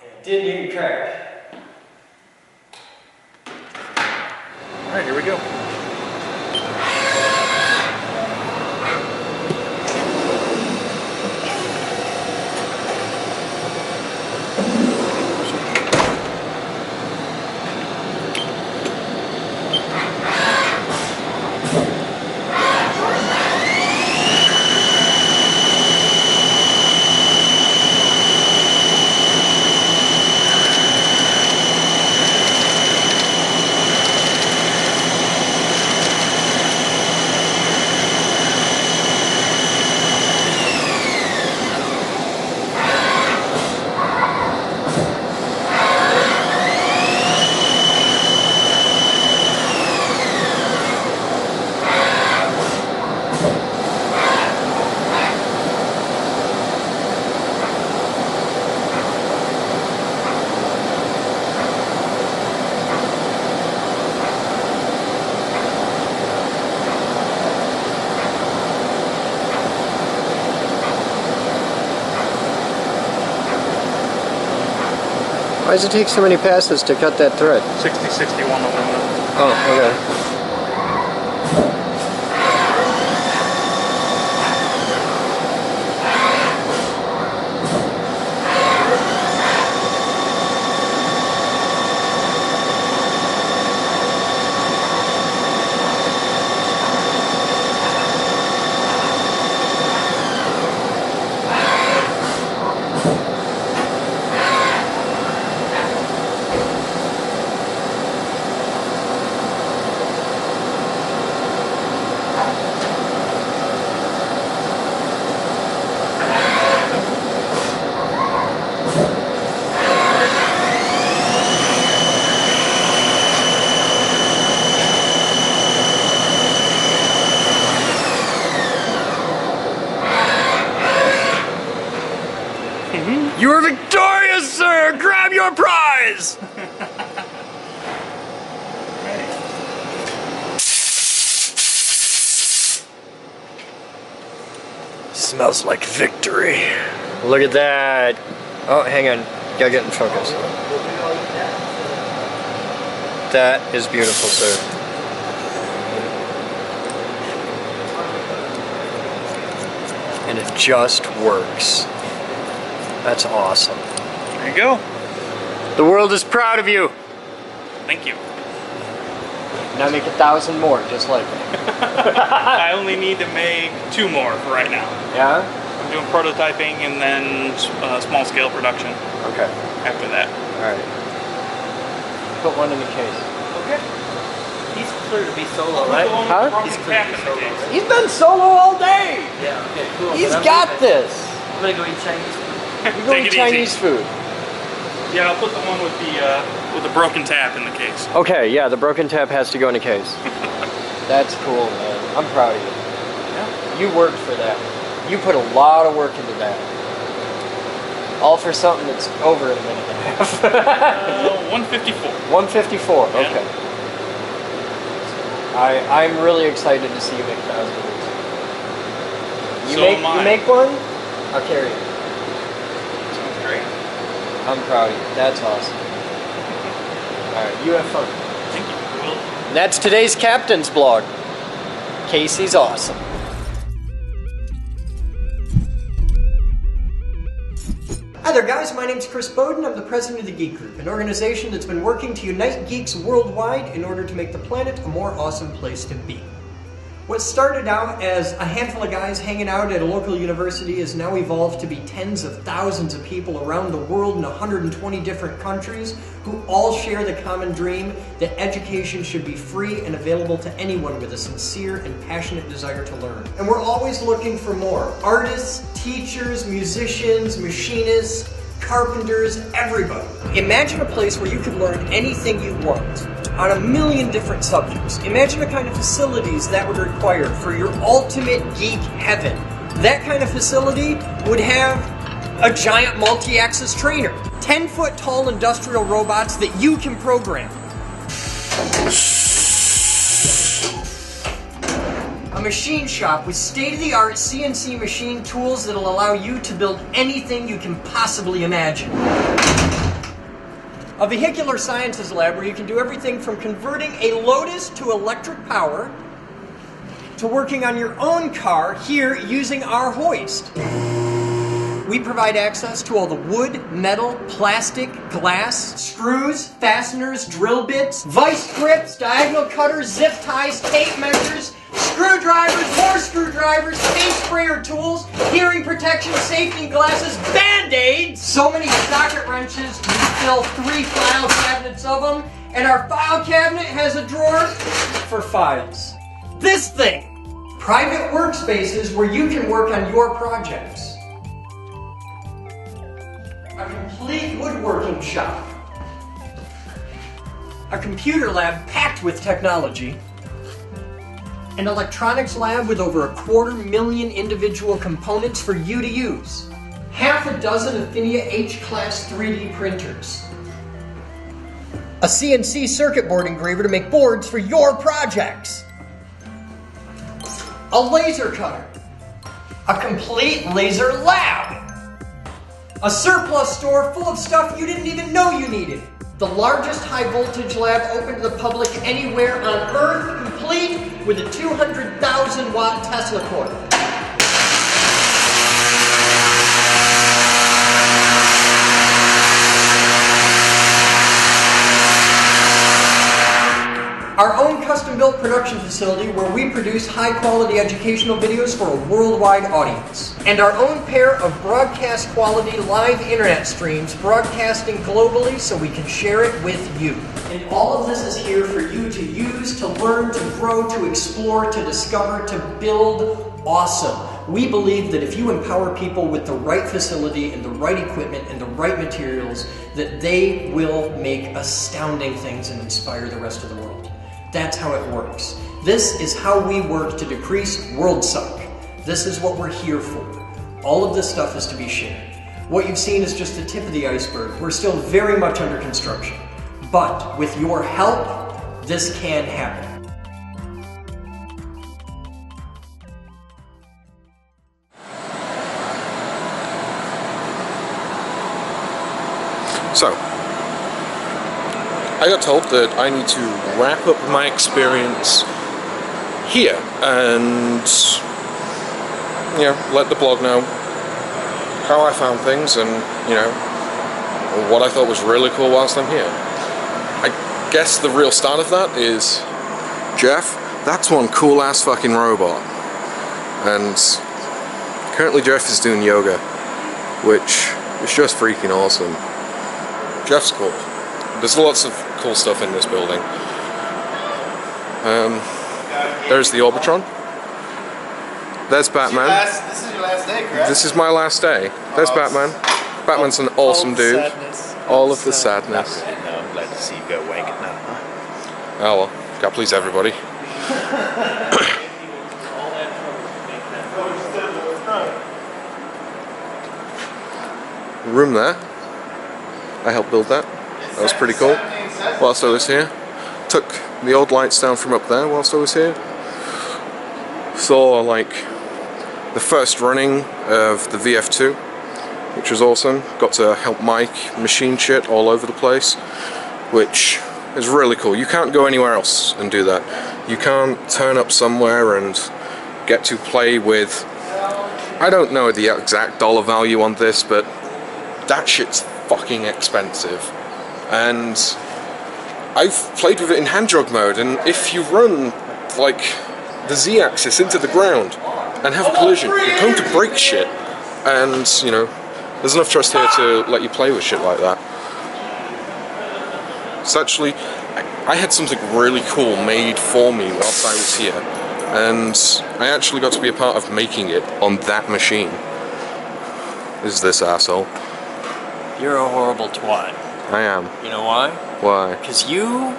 And it didn't even crash. All right, here we go. Why does it take so many passes to cut that thread? 6061 aluminum. Oh, okay. You are victorious, sir! Grab your prize! Smells like victory. Look at that. Oh, hang on. Gotta get in focus. That is beautiful, sir. And it just works. That's awesome. There you go. The world is proud of you. Thank you. Now make 1,000 more, just like me. I only need to make 2 more for right now. Yeah? I'm doing prototyping and then small scale production Okay. after that. Alright. Put one in the case. Okay. He's clear to be solo, Put right? the one with Huh? the broken He's cap in clear to the be solo, case. right? He's been solo all day! Yeah, okay, cool. He's But I'm got leaving. this. I'm gonna go eat Chinese food. You're going Take it Chinese easy. food. Yeah, I'll put the one with the broken tap in the case. Okay, yeah, the broken tap has to go in a case. That's cool, man. I'm proud of you. Yeah. You worked for that. You put a lot of work into that. All for something that's over in a minute and a half. 154. 154, Yeah. okay. I'm really excited to see you make 1,000 of these. So am I. You make one? I'll carry it. Sounds great. I'm proud of you. That's awesome. Alright, you have fun. Thank you. Will. That's today's captain's blog. Casey's awesome. Hi there guys, my name's Chris Boden. I'm the president of the Geek Group, an organization that's been working to unite geeks worldwide in order to make the planet a more awesome place to be. What started out as a handful of guys hanging out at a local university has now evolved to be tens of thousands of people around the world in 120 different countries who all share the common dream that education should be free and available to anyone with a sincere and passionate desire to learn. And we're always looking for more. Artists, teachers, musicians, machinists, carpenters, everybody. Imagine a place where you could learn anything you want on a million different subjects. Imagine the kind of facilities that would require for your ultimate geek heaven. That kind of facility would have a giant multi-axis trainer, 10-foot tall industrial robots that you can program, a machine shop with state-of-the-art CNC machine tools that'll allow you to build anything you can possibly imagine. A vehicular sciences lab where you can do everything from converting a Lotus to electric power to working on your own car here using our hoist. We provide access to all the wood, metal, plastic, glass, screws, fasteners, drill bits, vice grips, diagonal cutters, zip ties, tape measures, screwdrivers, more screwdrivers, paint sprayer tools, hearing protection, safety glasses, band-aids, so many socket wrenches, we fill 3 file cabinets of them, and our file cabinet has a drawer for files. This thing, private workspaces where you can work on your projects. A complete woodworking shop. A computer lab packed with technology. An electronics lab with over 250,000 individual components for you to use. Half a dozen Affinia H-Class 3D printers. A CNC circuit board engraver to make boards for your projects. A laser cutter. A complete laser lab. A surplus store full of stuff you didn't even know you needed. The largest high voltage lab open to the public anywhere on Earth, complete with a 200,000 watt Tesla coil. Our own custom-built production facility where we produce high-quality educational videos for a worldwide audience. And our own pair of broadcast-quality live internet streams broadcasting globally so we can share it with you. And all of this is here for you to use, to learn, to grow, to explore, to discover, to build awesome. We believe that if you empower people with the right facility and the right equipment and the right materials, that they will make astounding things and inspire the rest of the world. That's how it works. This is how we work to decrease world suck. This is what we're here for. All of this stuff is to be shared. What you've seen is just the tip of the iceberg. We're still very much under construction. But with your help, this can happen. So, I got told that I need to wrap up my experience here and, you know, let the blog know how I found things and, you know, what I thought was really cool whilst I'm here. I guess the real start of that is, Jeff, that's one cool ass fucking robot. And currently Jeff is doing yoga, which is just freaking awesome. Jeff's cool. There's lots of cool stuff in this building. There's the Orbitron. There's Batman. This is your last day, correct? This is my last day. There's Batman. Batman's an awesome dude. All of the sadness. No, I'm glad to see you go wank it now. Oh well, God please everybody. Room there. I helped build that. That was pretty cool. Whilst I was here, took the old lights down from up there whilst I was here. Saw like the first running of the VF2, which was awesome. Got to help Mike machine shit all over the place, which is really cool. You can't go anywhere else and do that. You can't turn up somewhere and get to play with, I don't know the exact dollar value on this, but that shit's fucking expensive. And I've played with it in hand jog mode, and if you run like the Z-axis into the ground and have a collision, you're going to break shit. And you know, there's enough trust here to let you play with shit like that. So actually, I had something really cool made for me whilst I was here, and I actually got to be a part of making it on that machine. Is this asshole? You're a horrible twat. I am. You know why? Why? Because you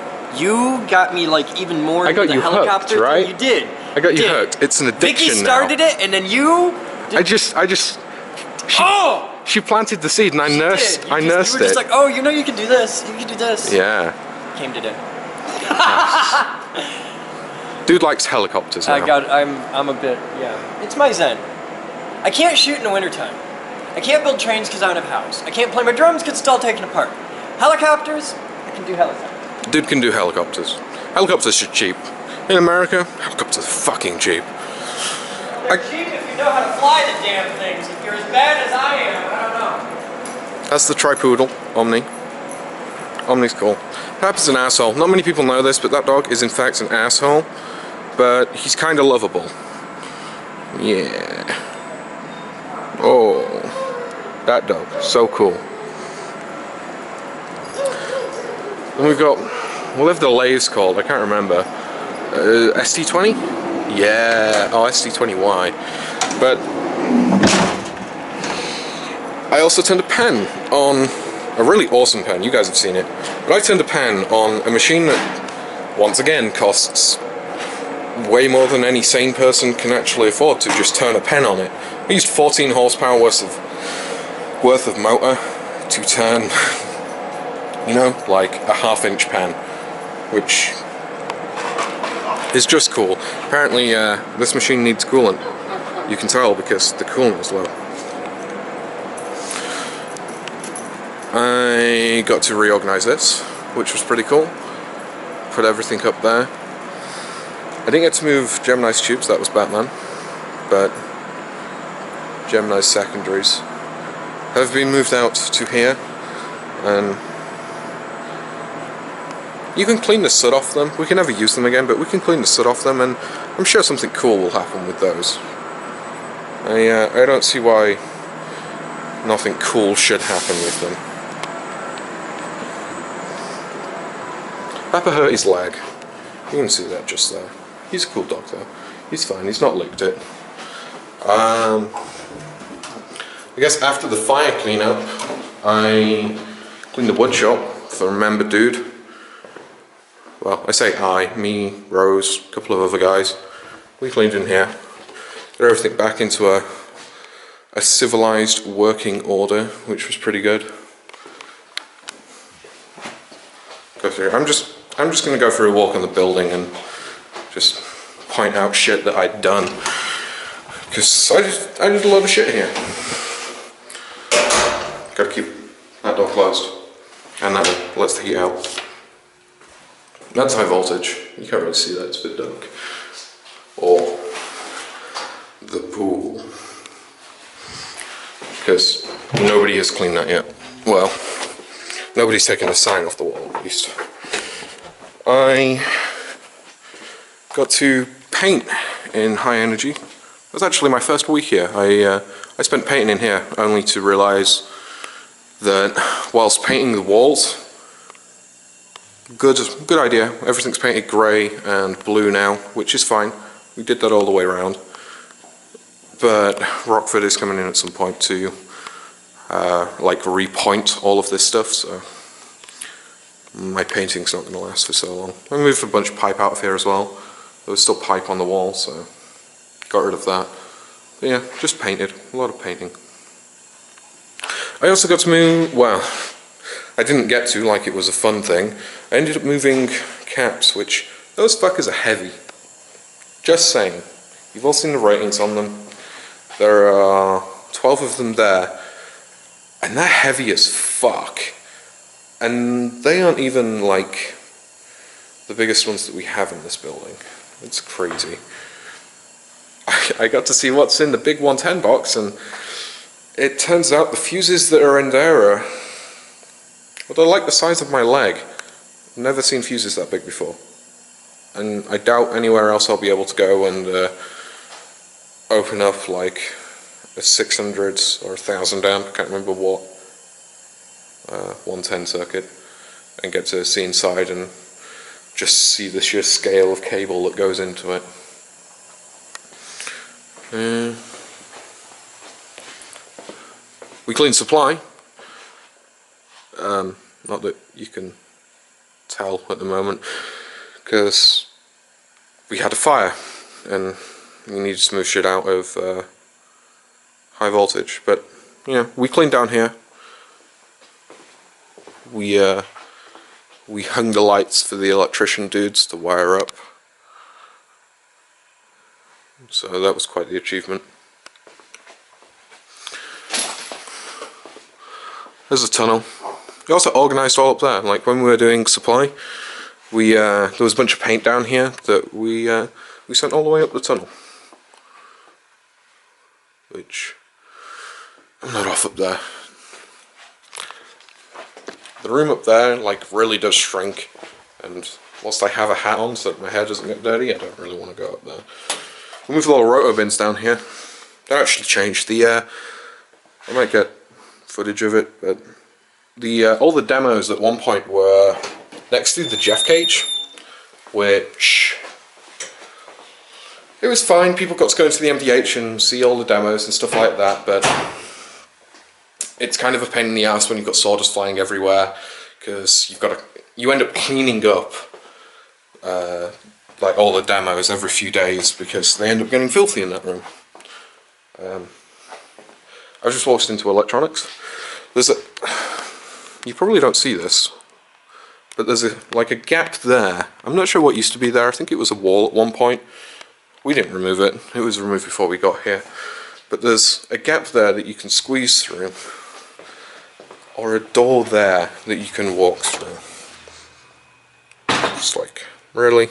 got me like even more I into got the you helicopter hooked, right? thing. You did. I got you did. hooked. It's an addiction Vicky started it, and then you. She planted the seed, and I nursed You were just it. like, oh, you know, you can do this. You can do this. Yeah. Came today. Dude likes helicopters now. I'm a bit, yeah. It's my zen. I can't shoot in the wintertime. I can't build trains because I don't have a house. I can't play my drums because it's all taken apart. Helicopters, I can do helicopters. Dude can do helicopters. Helicopters are cheap. In America, helicopters are fucking cheap. They're cheap if you know how to fly the damn things. If you're as bad as I am, I don't know. That's the tripoodle, Omni. Omni's cool. Pepper's an asshole. Not many people know this, but that dog is in fact an asshole. But he's kind of lovable. Yeah. Oh, that dog, so cool. And we've got, whatever the lathes called, I can't remember. ST20? Yeah, oh, ST20Y. But I also turned a pen on a really awesome pen. You guys have seen it. But I turned a pen on a machine that, once again, costs way more than any sane person can actually afford to just turn a pen on it. I used 14 horsepower worth of motor to turn, you know, like a half-inch pen, which is just cool. Apparently, this machine needs coolant. You can tell because the coolant is low. I got to reorganize this, which was pretty cool. Put everything up there. I didn't get to move Gemini's tubes, that was Batman, but Gemini's secondaries have been moved out to here, and you can clean the soot off them. We can never use them again, but we can clean the soot off them, and I'm sure something cool will happen with those. I don't see why nothing cool should happen with them. Pepper hurt his leg. You can see that just there. He's a cool dog though. He's fine, he's not licked it. I guess after the fire cleanup, I cleaned the wood shop for a member dude. Well, I say I, me, Rose, a couple of other guys. We cleaned in here. Got everything back into a civilized working order, which was pretty good. Go through. I'm just gonna go for a walk in the building and just point out shit that I'd done, because I did a lot of shit here. Gotta keep that door closed, and that lets the heat out. That's high voltage. You can't really see that, it's a bit dark. Or the pool, because nobody has cleaned that yet. Well, nobody's taken a sign off the wall, at least. I got to paint in high energy. It was actually my first week here. I spent painting in here only to realise that whilst painting the walls, good idea. Everything's painted grey and blue now, which is fine. We did that all the way around. But Rockford is coming in at some point to like repoint all of this stuff, so my painting's not going to last for so long. I moved a bunch of pipe out of here as well. There was still pipe on the wall, so got rid of that. But yeah, just painted. A lot of painting. I also got to move, well, I didn't get to, like it was a fun thing. I ended up moving caps, which, those fuckers are heavy. Just saying. You've all seen the ratings on them. There are 12 of them there, and they're heavy as fuck. And they aren't even like the biggest ones that we have in this building. It's crazy. I got to see what's in the big 110 box, and it turns out the fuses that are in there are, well, they're like the size of my leg. I've never seen fuses that big before. And I doubt anywhere else I'll be able to go and open up like a 600 or 1000 amp, I can't remember what, 110 circuit, and get to see inside and just see the sheer scale of cable that goes into it. We cleaned supply. Not that you can tell at the moment, because we had a fire and we needed to move shit out of high voltage. But yeah, we cleaned down here. We hung the lights for the electrician dudes to wire up. So that was quite the achievement. There's a tunnel. We also organised all up there. Like when we were doing supply, there was a bunch of paint down here that we sent all the way up the tunnel. Which I'm not off up there. The room up there like really does shrink, and whilst I have a hat on so that my hair doesn't get dirty, I don't really want to go up there. We moved a lot of roto bins down here. That actually changed. I might get footage of it, but all the demos at one point were next to the Jeff cage, which it was fine. People got to go into the MDH and see all the demos and stuff like that, but it's kind of a pain in the ass when you've got sawdust flying everywhere, because you end up cleaning up like all the demos every few days, because they end up getting filthy in that room. I just walked into electronics. You probably don't see this, but there's like a gap there. I'm not sure what used to be there. I think it was a wall at one point. We didn't remove it. It was removed before we got here. But there's a gap there that you can squeeze through. or a door there that you can walk through. Just like, really?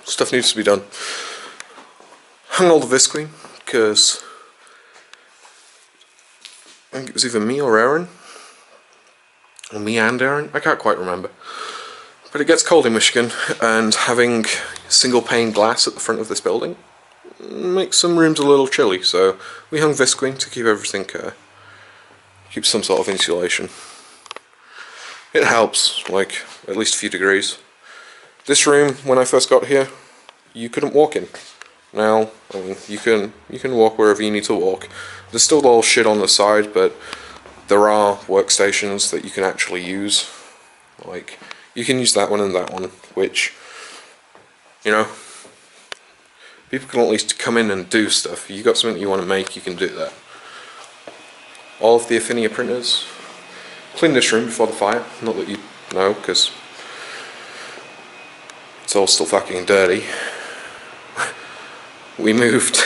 Stuff needs to be done. Hung all the visqueen, because I think it was either me or Aaron. Or me and Aaron, I can't quite remember. But it gets cold in Michigan, and having single pane glass at the front of this building makes some rooms a little chilly, so we hung visqueen to keep everything, keep some sort of insulation. It helps, like, at least a few degrees. This room, when I first got here, you couldn't walk in. Now, I mean, you can walk wherever you need to walk. There's still all shit on the side, but there are workstations that you can actually use. Like, you can use that one and that one, which, you know, people can at least come in and do stuff. If you got something that you want to make, you can do that. All of the Affinia printers. Clean this room before the fire. Not that you know, because it's all still fucking dirty. We moved.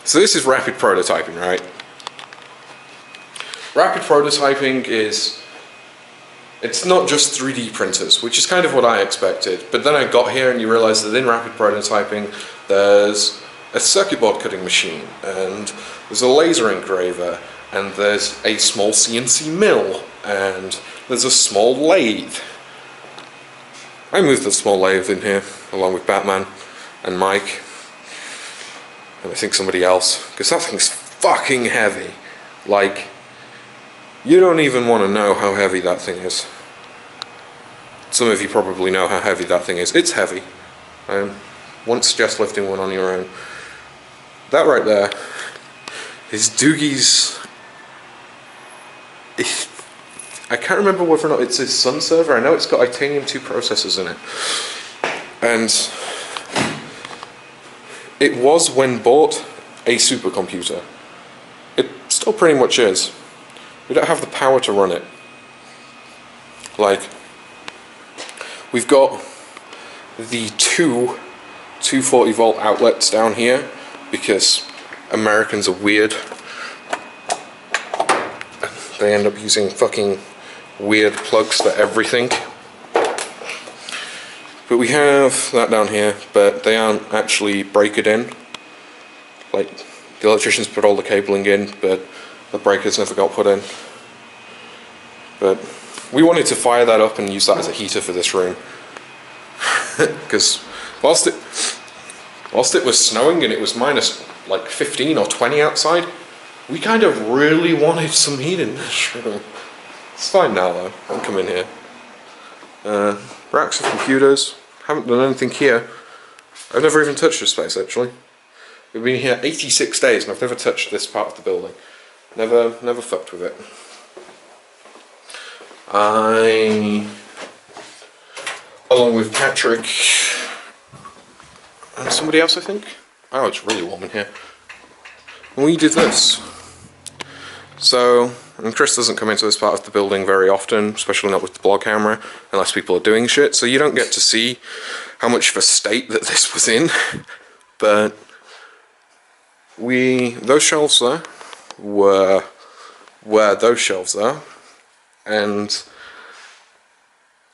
So this is rapid prototyping, right? Rapid prototyping is, it's not just 3D printers, which is kind of what I expected. But then I got here and you realize that in rapid prototyping, there's a circuit board cutting machine, and there's a laser engraver, and there's a small CNC mill, and there's a small lathe. I moved the small lathe in here, along with Batman and Mike, and I think somebody else, because that thing's fucking heavy. Like, you don't even want to know how heavy that thing is. Some of you probably know how heavy that thing is. It's heavy. I wouldn't suggest lifting one on your own. That right there is Doogie's. I can't remember whether or not it's his Sun server. I know it's got Itanium 2 processors in it. And it was, when bought, a supercomputer. It still pretty much is. We don't have the power to run it. Like, we've got the two 240 volt outlets down here because Americans are weird. They end up using fucking weird plugs for everything. But we have that down here, but they aren't actually breakered in. Like, the electricians put all the cabling in, but the breakers never got put in. But we wanted to fire that up and use that as a heater for this room. Because whilst it was snowing and it was minus like 15 or 20 outside, we kind of really wanted some heat in this room. It's fine now though, I can come in here. Racks of computers, haven't done anything here. I've never even touched this space actually. We've been here 86 days and I've never touched this part of the building. Never fucked with it. I, along with Patrick and somebody else I think. Oh, it's really warm in here. We did this. So, and Chris doesn't come into this part of the building very often, especially not with the blog camera, unless people are doing shit, so you don't get to see how much of a state that this was in. But those shelves there were those shelves there, and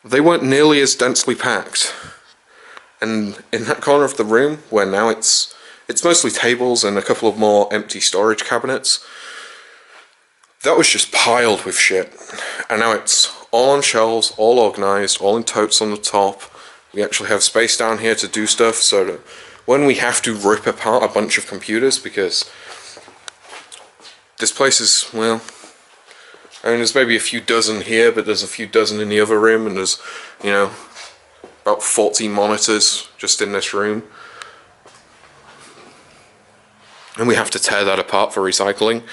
they weren't nearly as densely packed. And in that corner of the room, where now it's mostly tables and a couple of more empty storage cabinets, that was just piled with shit. And now it's all on shelves, all organised, all in totes on the top. We actually have space down here to do stuff, so that when we have to rip apart a bunch of computers, because this place is, well, I mean, there's maybe a few dozen here, but there's a few dozen in the other room, and there's, you know, about 40 monitors just in this room. And we have to tear that apart for recycling.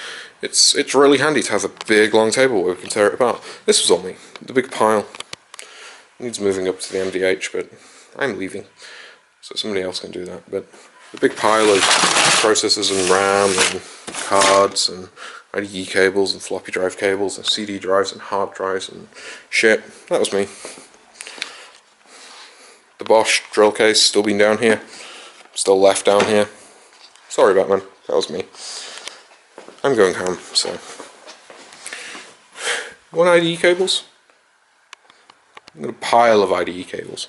It's really handy to have a big long table where we can tear it apart. This was all me. The big pile needs moving up to the MDH, but I'm leaving, so somebody else can do that. But the big pile of processors and RAM and cards and IDE cables and floppy drive cables and CD drives and hard drives and shit, that was me. The Bosch drill case still been down here, still left down here. Sorry Batman, that was me. I'm going home, so. Want IDE cables? I've got a pile of IDE cables.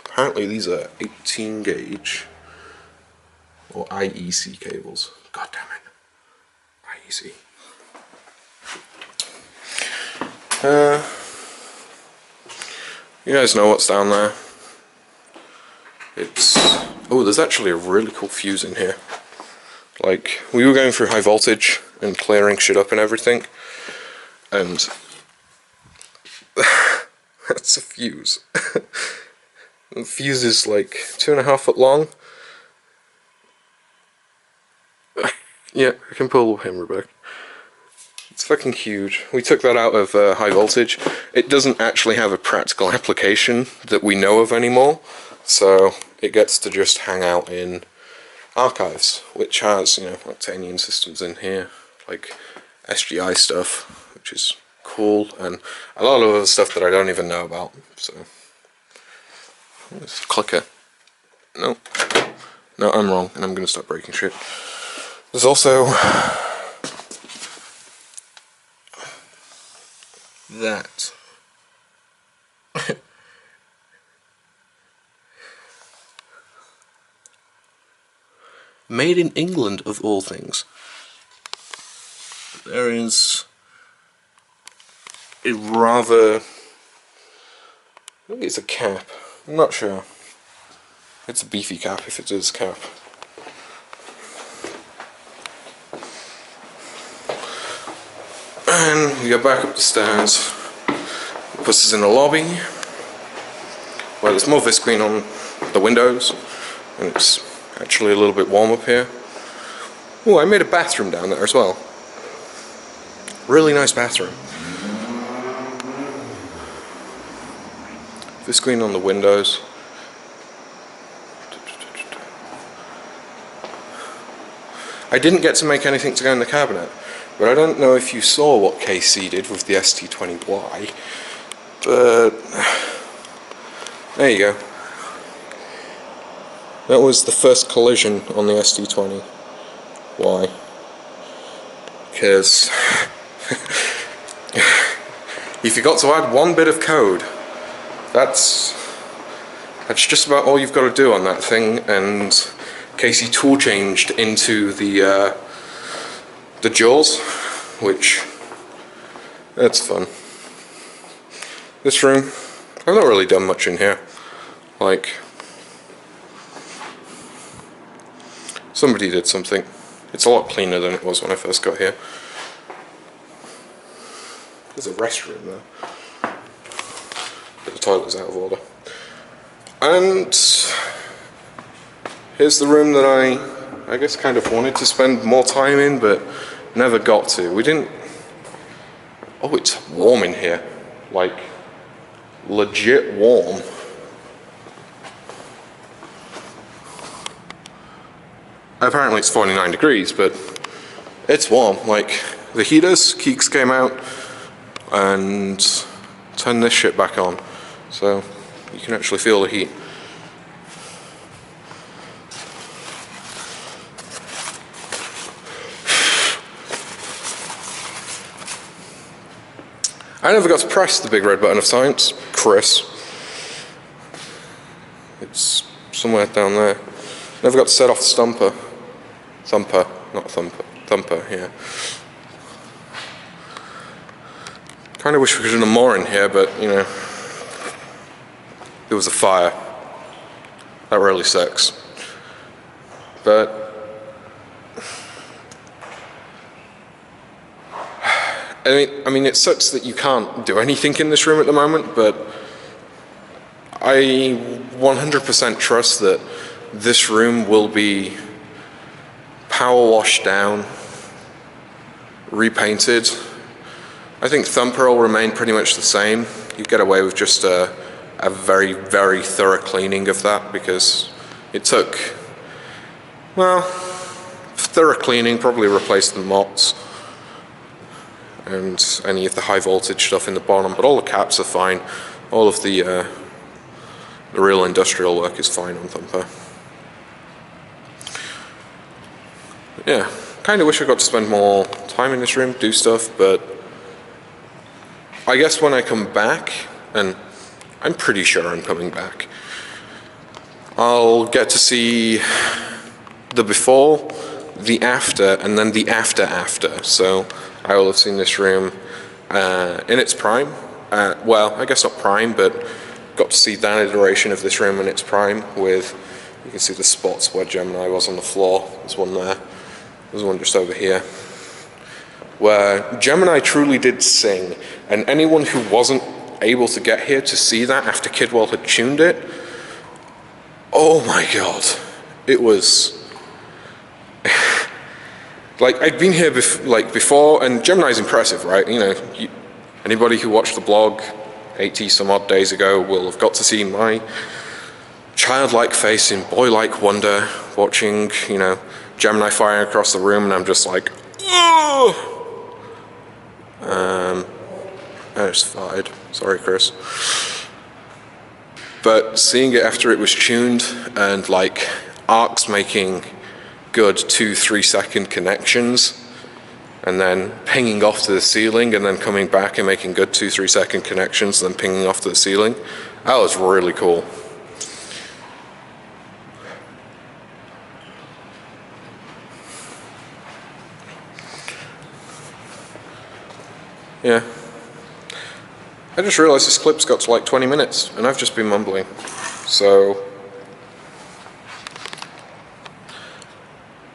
Apparently these are 18 gauge or IEC cables. God damn it. IEC. You guys know what's down there. It's... Oh, there's actually a really cool fuse in here. Like, we were going through high voltage and clearing shit up and everything, and that's a fuse. The fuse is like 2.5 foot long. Yeah, I can pull him back. It's fucking huge. We took that out of high voltage. It doesn't actually have a practical application that we know of anymore, so it gets to just hang out in archives, which has, you know, octanian systems in here, like SGI stuff, which is cool, and a lot of other stuff that I don't even know about. So, let's click it. No, I'm wrong, and I'm gonna stop breaking shit. There's also that. Made in England, of all things. There is a rather... I think it's a cap. I'm not sure. It's a beefy cap if it is a cap. And we go back up the stairs. It puts us in the lobby, where there's more visqueen on the windows, and it's actually a little bit warm up here. Oh, I made a bathroom down there as well. Really nice bathroom. Visqueen on the windows. I didn't get to make anything to go in the cabinet, but I don't know if you saw what KC did with the ST20Y, but there you go. That was the first collision on the ST20. Why? Because you forgot to add one bit of code. That's just about all you've got to do on that thing, and Casey tool changed into the jaws, which that's fun. This room, I've not really done much in here. Like, somebody did something. It's a lot cleaner than it was when I first got here. There's a restroom there. But the toilet's out of order. And here's the room that I guess kind of wanted to spend more time in, but never got to. We didn't... Oh, it's warm in here. Like, legit warm. Apparently it's 49 degrees, but it's warm. Like, the heaters, Keeks came out and turned this shit back on. So, you can actually feel the heat. I never got to press the big red button of science, Chris. It's somewhere down there. Never got to set off the stumper. Thumper, not thumper. Thumper, yeah. Kind of wish we could have done more in here, but, you know, there was a fire. That really sucks. But I mean, it sucks that you can't do anything in this room at the moment, but I 100% trust that this room will be power washed down, repainted. I think Thumper will remain pretty much the same. You get away with just a very, very thorough cleaning of that, because it took, well, thorough cleaning, probably replaced the mots and any of the high voltage stuff in the bottom, but all the caps are fine. All of the real industrial work is fine on Thumper. Yeah, kind of wish I got to spend more time in this room, do stuff, but I guess when I come back, and I'm pretty sure I'm coming back, I'll get to see the before, the after, and then the after. So I will have seen this room in its prime. Well, I guess not prime, but got to see that iteration of this room in its prime with, you can see the spots where Gemini was on the floor. There's one there. There's one just over here. Where Gemini truly did sing, and anyone who wasn't able to get here to see that after Kidwell had tuned it, oh my god, it was like I'd been here before, and Gemini's impressive, right? You know, anybody who watched the blog 80 some odd days ago will have got to see my childlike face in boy-like wonder watching, you know, Gemini firing across the room, and I'm just like, oh! I just farted. Sorry, Chris. But seeing it after it was tuned and like arcs making good 2-3 second connections and then pinging off to the ceiling and then coming back and making good 2-3 second connections and then pinging off to the ceiling, that was really cool. Yeah. I just realized this clip's got to like 20 minutes and I've just been mumbling. So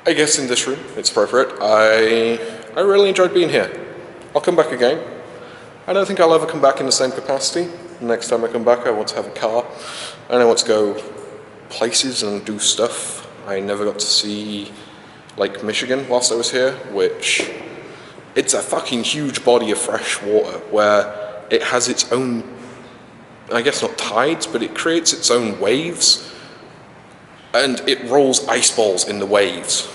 I guess in this room it's appropriate. I really enjoyed being here. I'll come back again. I don't think I'll ever come back in the same capacity. Next time I come back I want to have a car and I want to go places and do stuff. I never got to see Lake Michigan whilst I was here, which it's a fucking huge body of fresh water where it has its own, I guess not tides, but it creates its own waves and it rolls ice balls in the waves.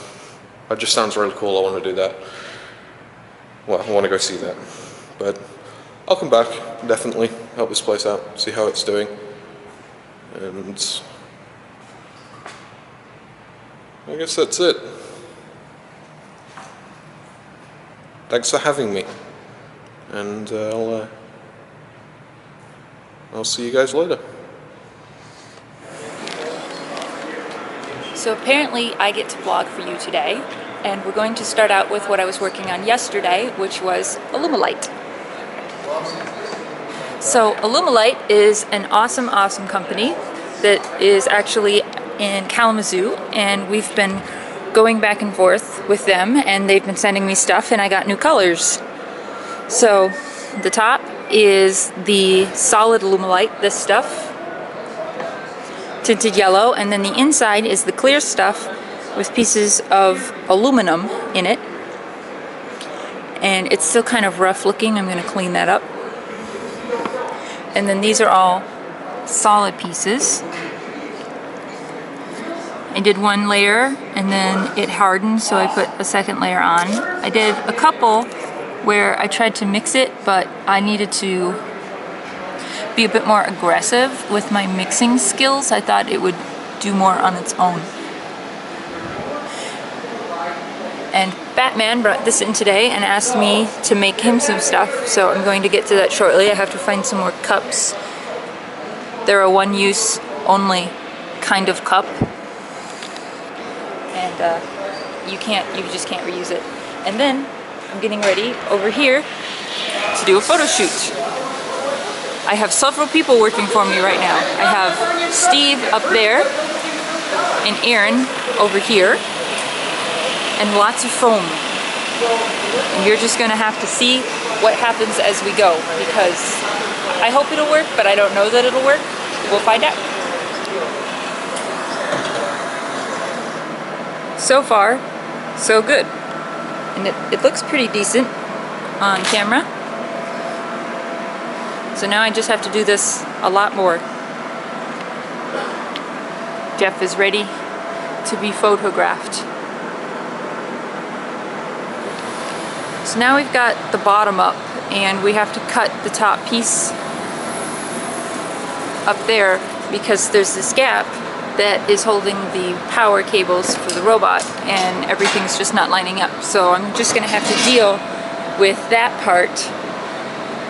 That just sounds really cool. I want to do that. Well, I want to go see that. But I'll come back, definitely, help this place out, see how it's doing. And I guess that's it. Thanks for having me. And I'll see you guys later. So apparently I get to vlog for you today, and we're going to start out with what I was working on yesterday, which was Illumilite. So Illumilite is an awesome company that is actually in Kalamazoo, and we've been going back and forth with them, and they've been sending me stuff, and I got new colors. So the top is the solid Illumilite, this stuff, tinted yellow, and then the inside is the clear stuff with pieces of aluminum in it, and it's still kind of rough looking. I'm going to clean that up. And then these are all solid pieces. I did one layer and then it hardened, so I put a second layer on. I did a couple where I tried to mix it, but I needed to be a bit more aggressive with my mixing skills. I thought it would do more on its own. And Batman brought this in today and asked me to make him some stuff, so I'm going to get to that shortly. I have to find some more cups. They're a one-use only kind of cup, and you just can't reuse it. And then I'm getting ready over here to do a photo shoot. I have several people working for me right now. I have Steve up there and Aaron over here, and lots of foam. And you're just gonna have to see what happens as we go, because I hope it'll work, but I don't know that it'll work. We'll find out. So far, so good. And it looks pretty decent on camera. So now I just have to do this a lot more. Jeff is ready to be photographed. So now we've got the bottom up, and we have to cut the top piece up there because there's this gap that is holding the power cables for the robot, and everything's just not lining up. So I'm just gonna have to deal with that part,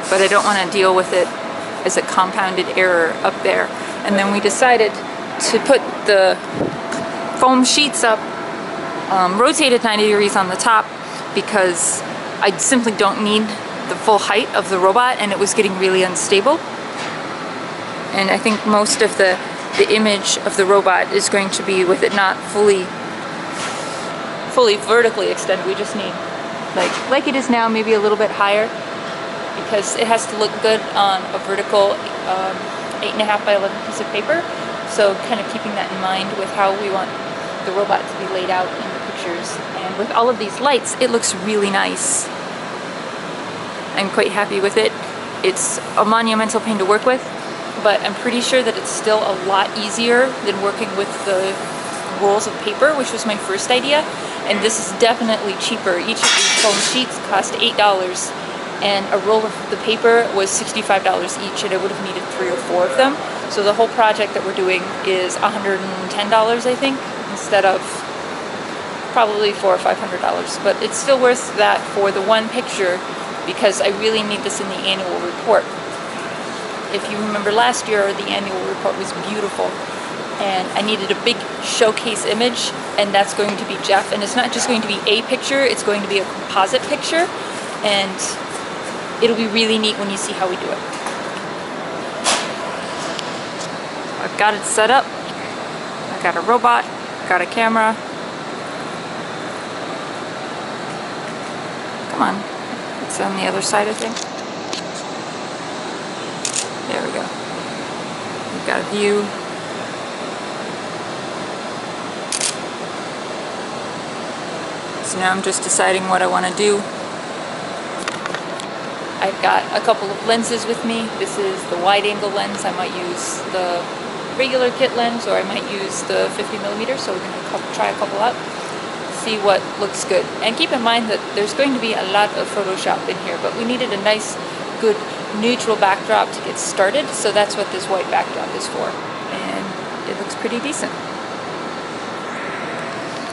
but I don't want to deal with it as a compounded error up there. And then we decided to put the foam sheets up, rotated 90 degrees on the top, because I simply don't need the full height of the robot, and it was getting really unstable. And I think most of the image of the robot is going to be with it not fully vertically extended. We just need like it is now, maybe a little bit higher, because it has to look good on a vertical 8.5 by 11 piece of paper. So kind of keeping that in mind with how we want the robot to be laid out in the pictures. And with all of these lights, it looks really nice. I'm quite happy with it. It's a monumental pain to work with, but I'm pretty sure that it's still a lot easier than working with the rolls of paper, which was my first idea. And this is definitely cheaper. Each of these foam sheets cost $8, and a roll of the paper was $65 each, and I would have needed 3 or 4 of them. So the whole project that we're doing is $110, I think, instead of probably $400 or $500. But it's still worth that for the one picture, because I really need this in the annual report. If you remember last year, the annual report was beautiful, and I needed a big showcase image, and that's going to be Jeff. And it's not just going to be a picture, it's going to be a composite picture, and it'll be really neat when you see how we do it. I've got it set up. I got a robot, got a camera. Come on. It's on the other side, I think. There we go. We've got a view. So now I'm just deciding what I want to do. I've got a couple of lenses with me. This is the wide angle lens. I might use the regular kit lens, or I might use the 50mm, so we're going to try a couple out, see what looks good. And keep in mind that there's going to be a lot of Photoshop in here, but we needed a nice, good, neutral backdrop to get started, so that's what this white backdrop is for. And it looks pretty decent.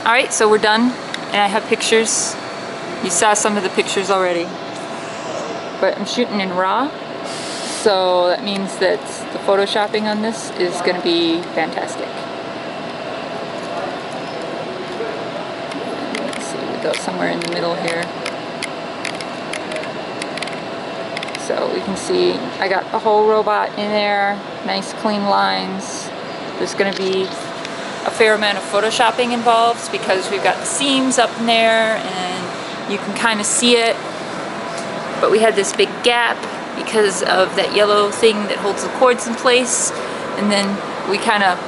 Alright, so we're done, and I have pictures. You saw some of the pictures already. But I'm shooting in RAW, so that means that the photoshopping on this is going to be fantastic. Let's see, we go somewhere in the middle here. So we can see I got the whole robot in there, nice clean lines. There's going to be a fair amount of photoshopping involved because we've got the seams up in there and you can kind of see it. But we had this big gap because of that yellow thing that holds the cords in place, and then we kind of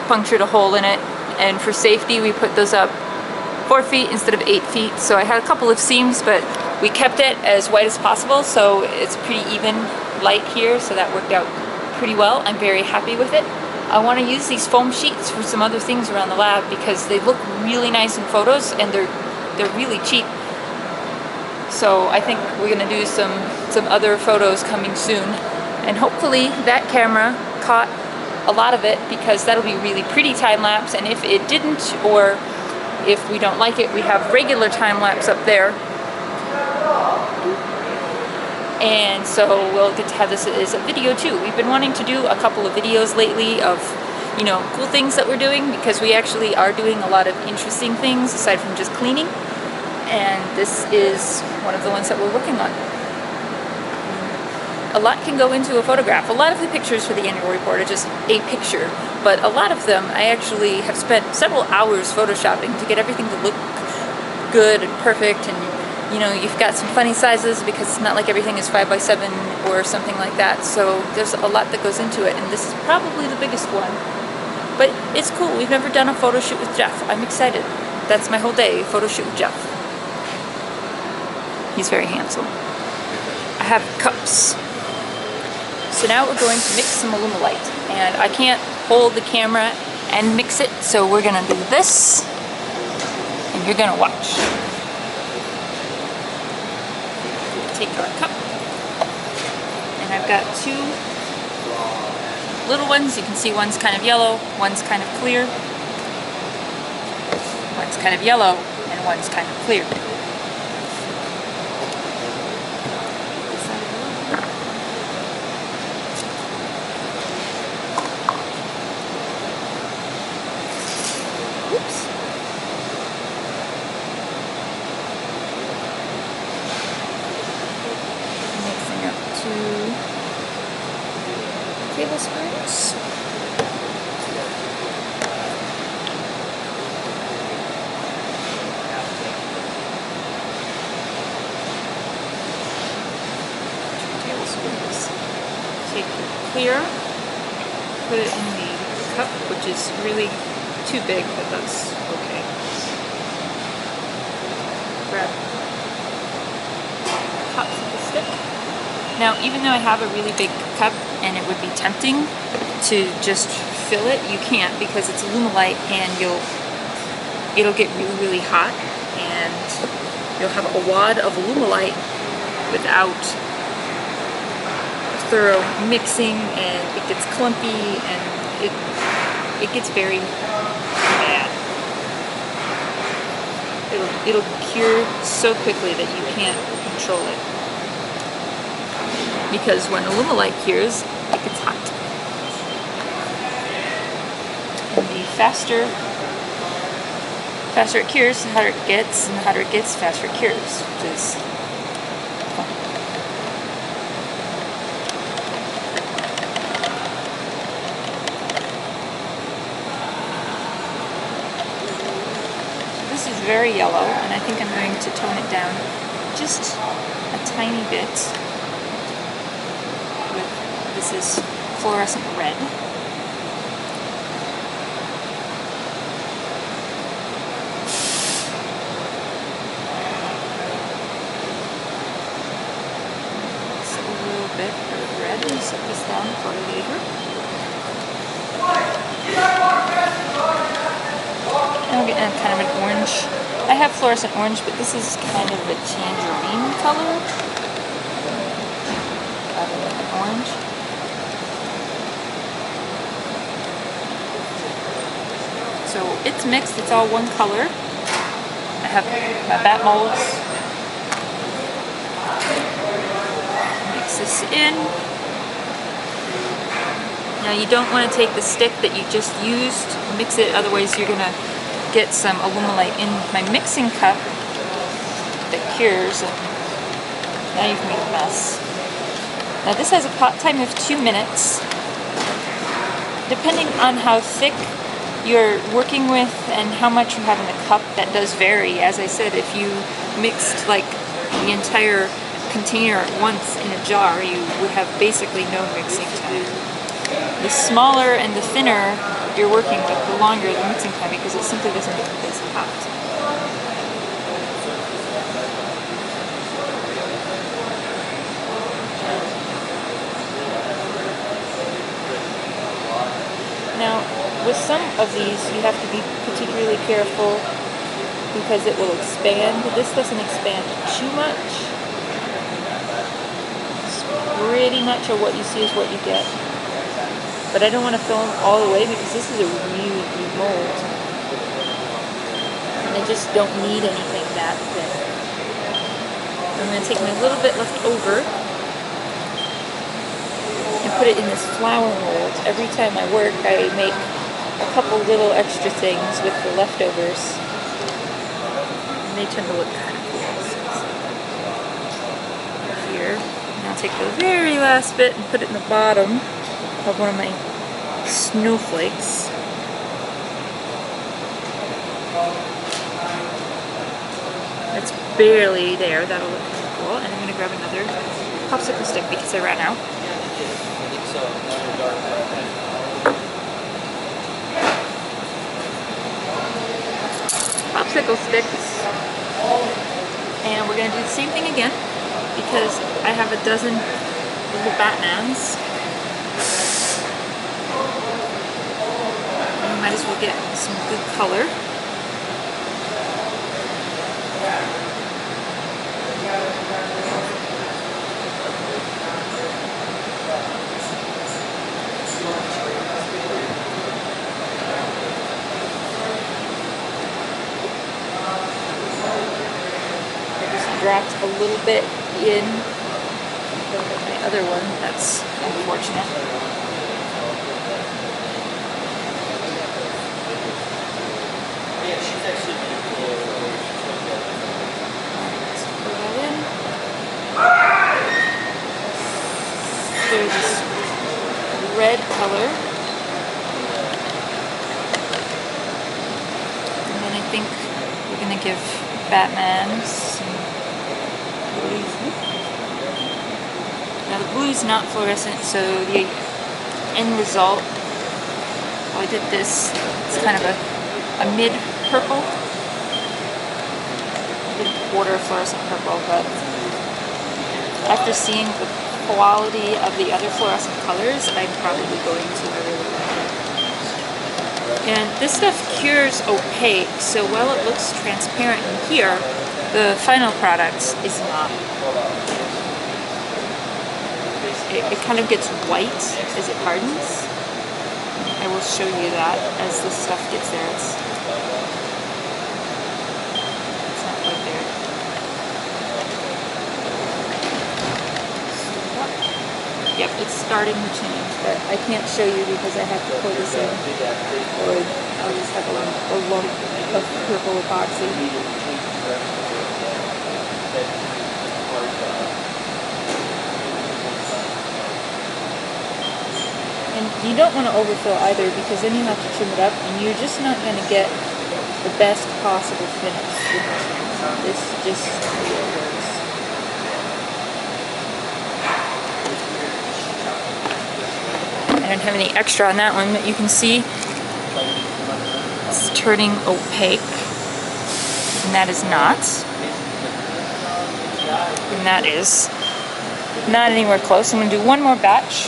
punctured a hole in it, and for safety we put those up 4 feet instead of 8 feet. So I had a couple of seams, but we kept it as white as possible, so it's pretty even light here, so that worked out pretty well. I'm very happy with it. I want to use these foam sheets for some other things around the lab because they look really nice in photos and they're really cheap. So I think we're going to do some other photos coming soon, and hopefully that camera caught a lot of it, because that'll be really pretty time-lapse. And if it didn't, or if we don't like it, we have regular time-lapse up there, and so we'll get to have this as a video too. We've been wanting to do a couple of videos lately of, you know, cool things that we're doing, because we actually are doing a lot of interesting things aside from just cleaning. And this is one of the ones that we're working on. A lot can go into a photograph. A lot of the pictures for the annual report are just a picture, but a lot of them I actually have spent several hours photoshopping to get everything to look good and perfect. And you know, you've got some funny sizes because it's not like everything is 5x7 or something like that. So there's a lot that goes into it, and this is probably the biggest one. But it's cool. We've never done a photo shoot with Jeff. I'm excited. That's my whole day, photo shoot with Jeff. He's very handsome. I have cups. So now we're going to mix some Alumilite, and I can't hold the camera and mix it, so we're gonna do this, and you're gonna watch. Take our cup, and I've got 2 little ones. You can see one's kind of yellow, one's kind of clear. One's kind of yellow, and one's kind of clear. Oops. Mixing up 2 tablespoons. Take your clear, put it in the cup, which is really too big, but that's okay. Grab popsicle stick. Now, even though I have a really big cup and it would be tempting to just fill it, you can't because it's Alumilite and it'll get really, really hot and you'll have a wad of Alumilite without thorough mixing, and it gets clumpy and it gets very bad. It'll cure so quickly that you can't control it. Because when Alumilite cures, it gets hot. And the faster it cures, the hotter it gets, and the hotter it gets, the faster it cures, which is fun. This is very yellow, and I think I'm going to tone it down just a tiny bit. This is fluorescent red. It's a little bit of red and set this down for later. And I'll get kind of an orange. I have fluorescent orange, but this is kind of a tangerine color rather than an orange. So it's mixed, it's all one color. I have my bat molds. Mix this in. Now you don't want to take the stick that you just used, mix it, otherwise you're going to get some Alumilite in my mixing cup that cures, and now you've made a mess. Now this has a pot time of 2 minutes. Depending on how thick you're working with and how much you have in the cup, that does vary. As I said, if you mixed like the entire container at once in a jar, you would have basically no mixing time. The smaller and the thinner you're working with, the longer the mixing time, because it simply doesn't get as hot. Now, with some of these, you have to be particularly careful because it will expand. This doesn't expand too much. It's pretty much what you see is what you get. But I don't want to fill them all the way because this is a really big mold. And I just don't need anything that thick. I'm going to take my little bit left over and put it in this flower mold. Every time I work, I make a couple little extra things with the leftovers. And they tend to look kind of cool. So here, and I'll take the very last bit and put it in the bottom of one of my snowflakes. That's barely there. That'll look kind of cool. And I'm going to grab another popsicle stick because I ran out. Popsicle sticks. And we're going to do the same thing again because I have a dozen little Batmans. And might as well get some good color. dropped a little bit in my other one. That's unfortunate. Let's put that in. There's this red color. And then I think we're gonna give Batman some blues. Now the blue is not fluorescent, so the end result, I did this, it's kind of a mid purple. I didn't order fluorescent purple, but after seeing the quality of the other fluorescent colors, I'm probably going to really like it. And this stuff cures opaque, so while it looks transparent in here, the final product is not. It kind of gets white as it hardens. I will show you that as the stuff gets there. It's not quite there. Yep, it's starting to change, but I can't show you because I have to pour this in, or I'll just have a lump of purple epoxy. And you don't want to overfill either, because then you have to trim it up, and you're just not going to get the best possible finish. This just works. I don't have any extra on that one, but you can see it's turning opaque, and that is not. And that is not anywhere close. I'm going to do one more batch.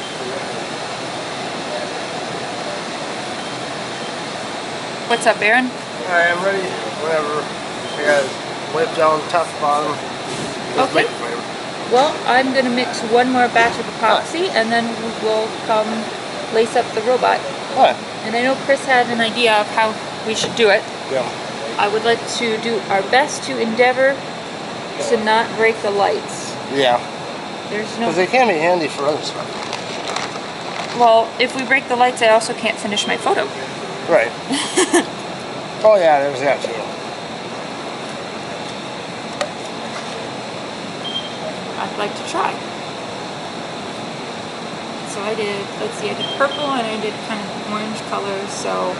What's up, Aaron? Alright, I'm ready whenever. I got whip down tough bottom. Okay. Well, I'm going to mix one more batch of epoxy, and then we'll come lace up the robot. Alright. And I know Chris had an idea of how we should do it. Yeah. I would like to do our best to endeavor to not break the lights. Yeah. There's no... Because they can be handy for other stuff. Well, if we break the lights, I also can't finish my photo. Right. Oh yeah, there's that too. I'd like to try. So I did, let's see, I did purple and I did kind of orange color, so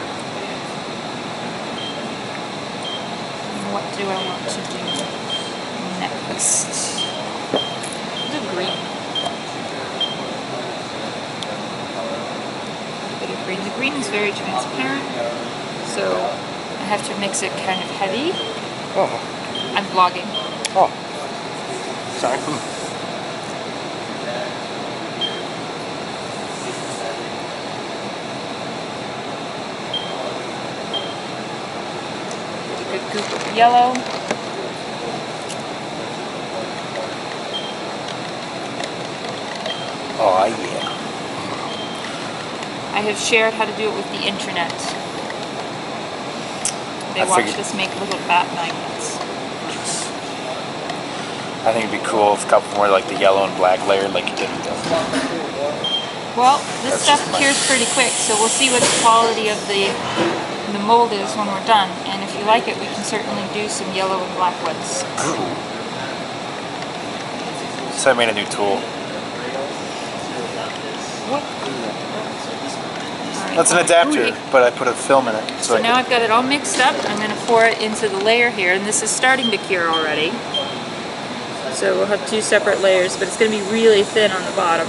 what do I want to do next? The green. A bit of green. The green is very transparent, so I have to mix it kind of heavy. Oh. I'm vlogging. Oh. Sorry. A good goop of yellow. Oh yeah. I have shared how to do it with the internet. They watched us make little bat magnets. I think it'd be cool if a couple more like the yellow and black layer like you did with them. Well, this stuff cures pretty quick, so we'll see what the quality of the mold is when we're done. And if you like it, we can certainly do some yellow and black ones. So I made a new tool. What? That's an adapter, but I put a film in it. So now I've got it all mixed up. I'm going to pour it into the layer here, and this is starting to cure already. So we'll have two separate layers, but it's going to be really thin on the bottom.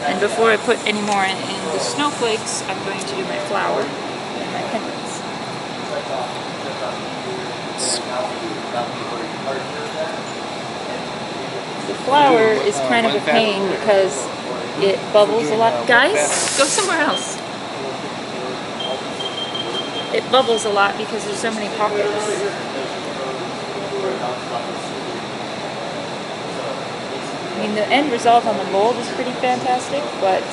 And before I put any more in the snowflakes, I'm going to do my flour and my pendants. The flour is kind of a pain because it bubbles a lot. Guys, go somewhere else. It bubbles a lot because there's so many pockets. I mean, the end result on the mold is pretty fantastic, but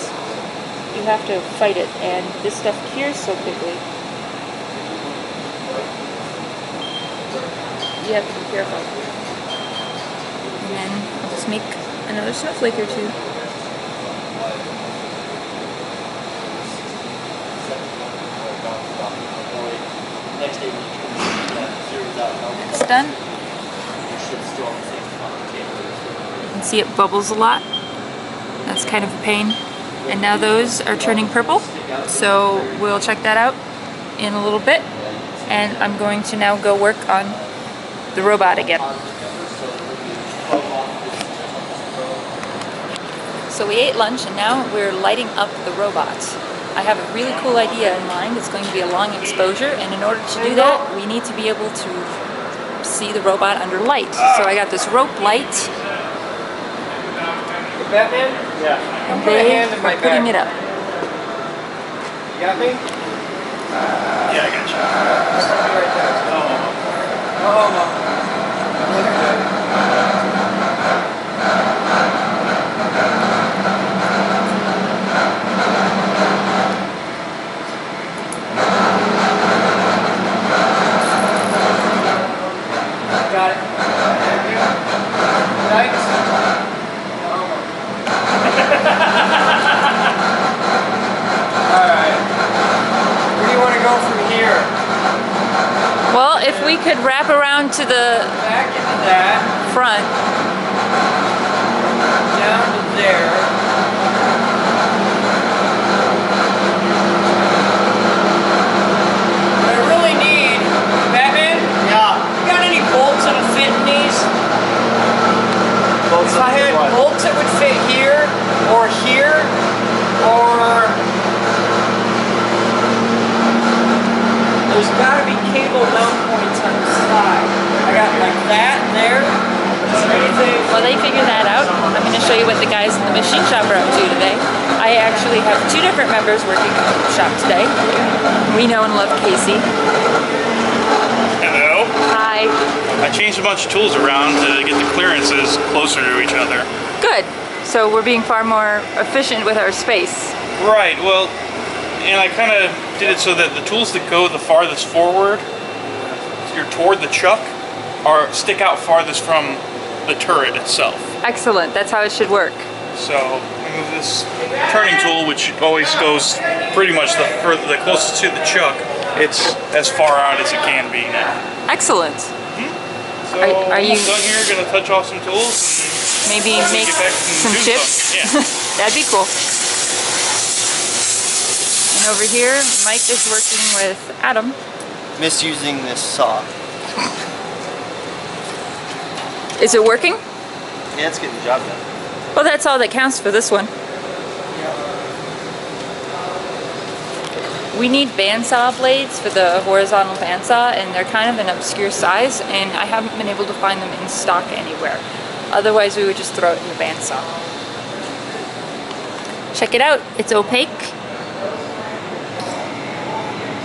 you have to fight it, and this stuff cures so quickly. You have to be careful. And then I'll just make another snowflake or two. That's done. You can see it bubbles a lot. That's kind of a pain. And now those are turning purple. So we'll check that out in a little bit. And I'm going to now go work on the robot again. So we ate lunch and now we're lighting up the robot. I have a really cool idea in mind. It's going to be a long exposure, and in order to do that, we need to be able to see the robot under light. So I got this rope light, Batman? Yeah. and they are putting it up. You got me? Yeah, I got you. Right there. Oh, no. Got it. Thank you. Thanks. Alright. Where do you want to go from here? Well, if we could wrap around to the Back into that. front. Down to there. What I really need, Batman? Yeah. You got any bolts that'll fit in these? If I had bolts that would fit here, or here, or there's gotta be cable mount points on the side. I got like that there. Is there anything? While they figure that out, I'm going to show you what the guys in the machine shop are up to today. I actually have two different members working in the shop today. We know and love Casey. Hello. Hi. I changed a bunch of tools around to get the clearances closer to each other. Good. So we're being far more efficient with our space. Right, well, and I kind of did it so that the tools that go the farthest forward, you're toward the chuck, stick out farthest from the turret itself. Excellent. That's how it should work. So I move this turning tool, which always goes pretty much the closest to the chuck. It's as far out as it can be now. Excellent. So Are you I'm done here, gonna touch off some tools and maybe make get back some and do chips? something. Yeah. That'd be cool. And over here, Mike is working with Adam. Misusing this saw. Is it working? Yeah, it's getting the job done. Well, that's all that counts for this one. We need bandsaw blades for the horizontal bandsaw, and they're kind of an obscure size, and I haven't been able to find them in stock anywhere. Otherwise, we would just throw it in the bandsaw. Check it out. It's opaque.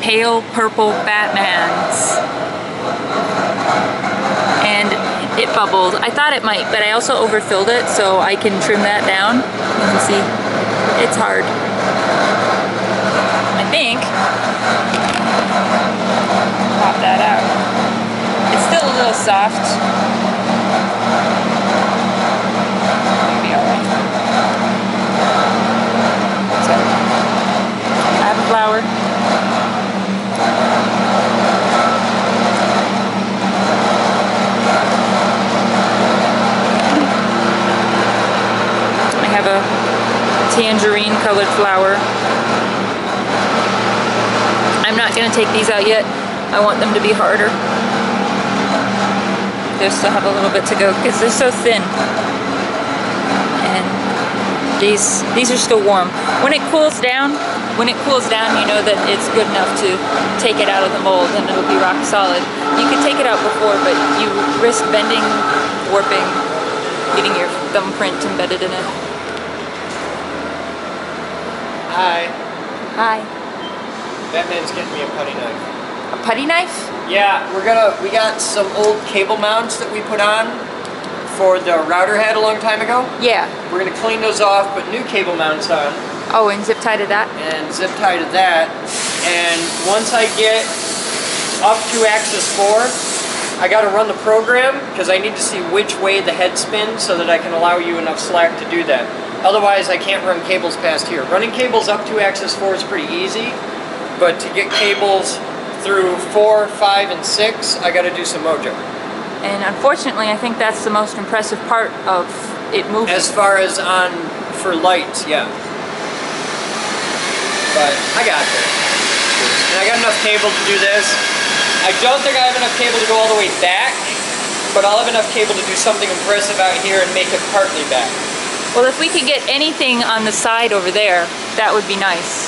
Pale purple Batmans. And it bubbled. I thought it might, but I also overfilled it, so I can trim that down. You can see it's hard. I think. Pop that out. It's still a little soft. Maybe alright. So, I have a flower. I have a tangerine colored flower. I'm not going to take these out yet. I want them to be harder. They still have a little bit to go because they're so thin. And these are still warm. When it cools down, you know that it's good enough to take it out of the mold and it'll be rock solid. You can take it out before, but you risk bending, warping, getting your thumbprint embedded in it. Hi. Hi. Batman's getting me a putty knife. A putty knife? Yeah, we got some old cable mounts that we put on for the router head a long time ago. Yeah. We're gonna clean those off, put new cable mounts on, Oh, and zip tie to that? and zip tie to that. And once I get up to axis 4, I got to run the program because I need to see which way the head spins so that I can allow you enough slack to do that. Otherwise, I can't run cables past here. Running cables up to axis 4 is pretty easy, but to get cables through 4, 5, and 6, I got to do some mojo. And unfortunately, I think that's the most impressive part of it moving. As far as on for lights, yeah. But I got there. And I got enough cable to do this. I don't think I have enough cable to go all the way back, but I'll have enough cable to do something impressive out here and make it partly back. Well, if we could get anything on the side over there, that would be nice.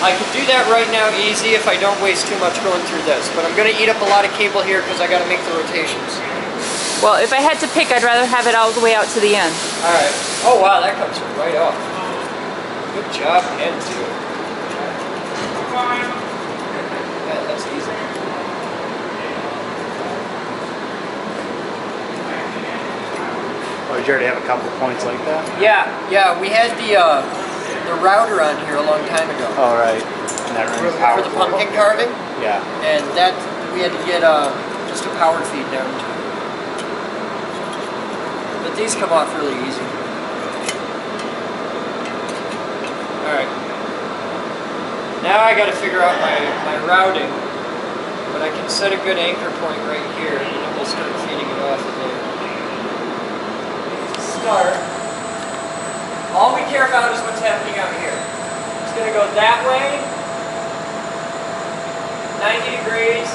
I could do that right now easy if I don't waste too much going through this, but I'm going to eat up a lot of cable here because I got to make the rotations. Well, if I had to pick, I'd rather have it all the way out to the end. All right. Oh wow, that comes right off. Good job, Ed, too. Yeah, that's easy. Oh, did you already have a couple points like that? Yeah, we had the router on here a long time ago. Oh, right. And that runs For power. the pumpkin carving, Yeah. and that we had to get just a power feed down to. But these come off really easy. Alright. Now I gotta figure out my routing, but I can set a good anchor point right here, and then we'll start feeding it off of there. Start. All we care about is what's happening out here. It's going to go that way, 90 degrees.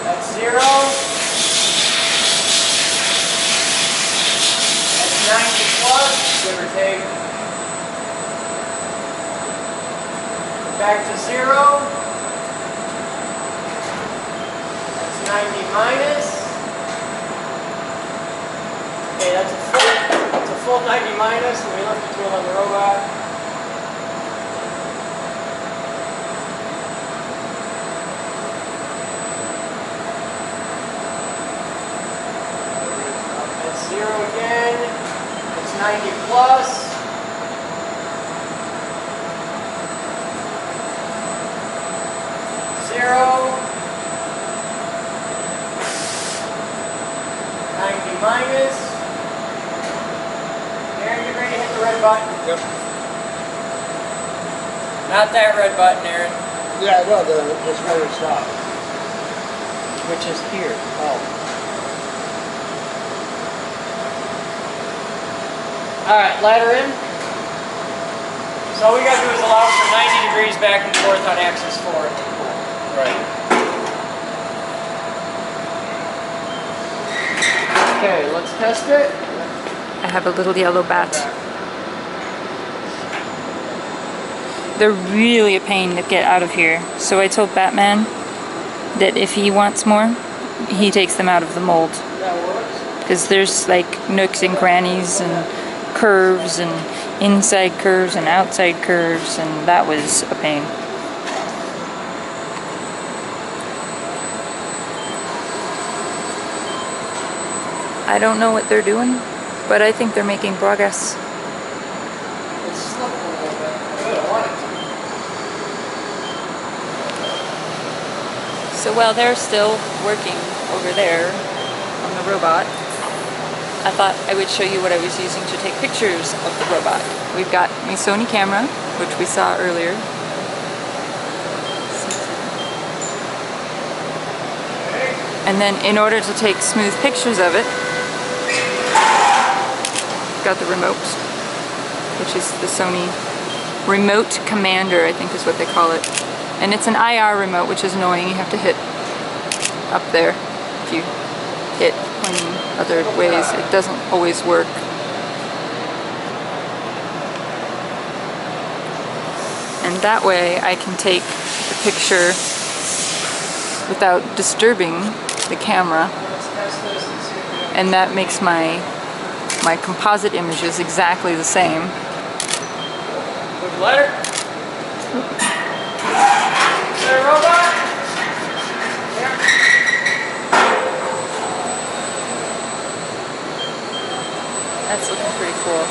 That's 0. That's 90 plus, give or take. Back to 0. 90 minus. Okay, that's a full 90 minus, and we left the tool on the robot. That's 0 again. It's 90 plus. Zero. 90 minus. Aaron, you ready to hit the red button? Yep. Not that red button, Aaron. Yeah, no, it's ready to stop. Which is here. Oh. Alright, ladder in. So all we gotta do is allow for 90 degrees back and forth on axis 4. Right. Okay, let's test it. I have a little yellow bat. They're really a pain to get out of here. So I told Batman that if he wants more, he takes them out of the mold. That works. Because there's like nooks and crannies and curves and inside curves and outside curves, and that was a pain. I don't know what they're doing, but I think they're making progress. It's slipped a little bit. Good, I want it to. So while they're still working over there on the robot, I thought I would show you what I was using to take pictures of the robot. We've got my Sony camera, which we saw earlier. And then in order to take smooth pictures of it, got the remote, which is the Sony Remote Commander, I think is what they call it. And it's an IR remote, which is annoying. You have to hit up there. If you hit in other ways, it doesn't always work. And that way I can take the picture without disturbing the camera. And that makes my composite images exactly the same. Move the ladder. Is there a robot? Yeah. That's looking pretty cool.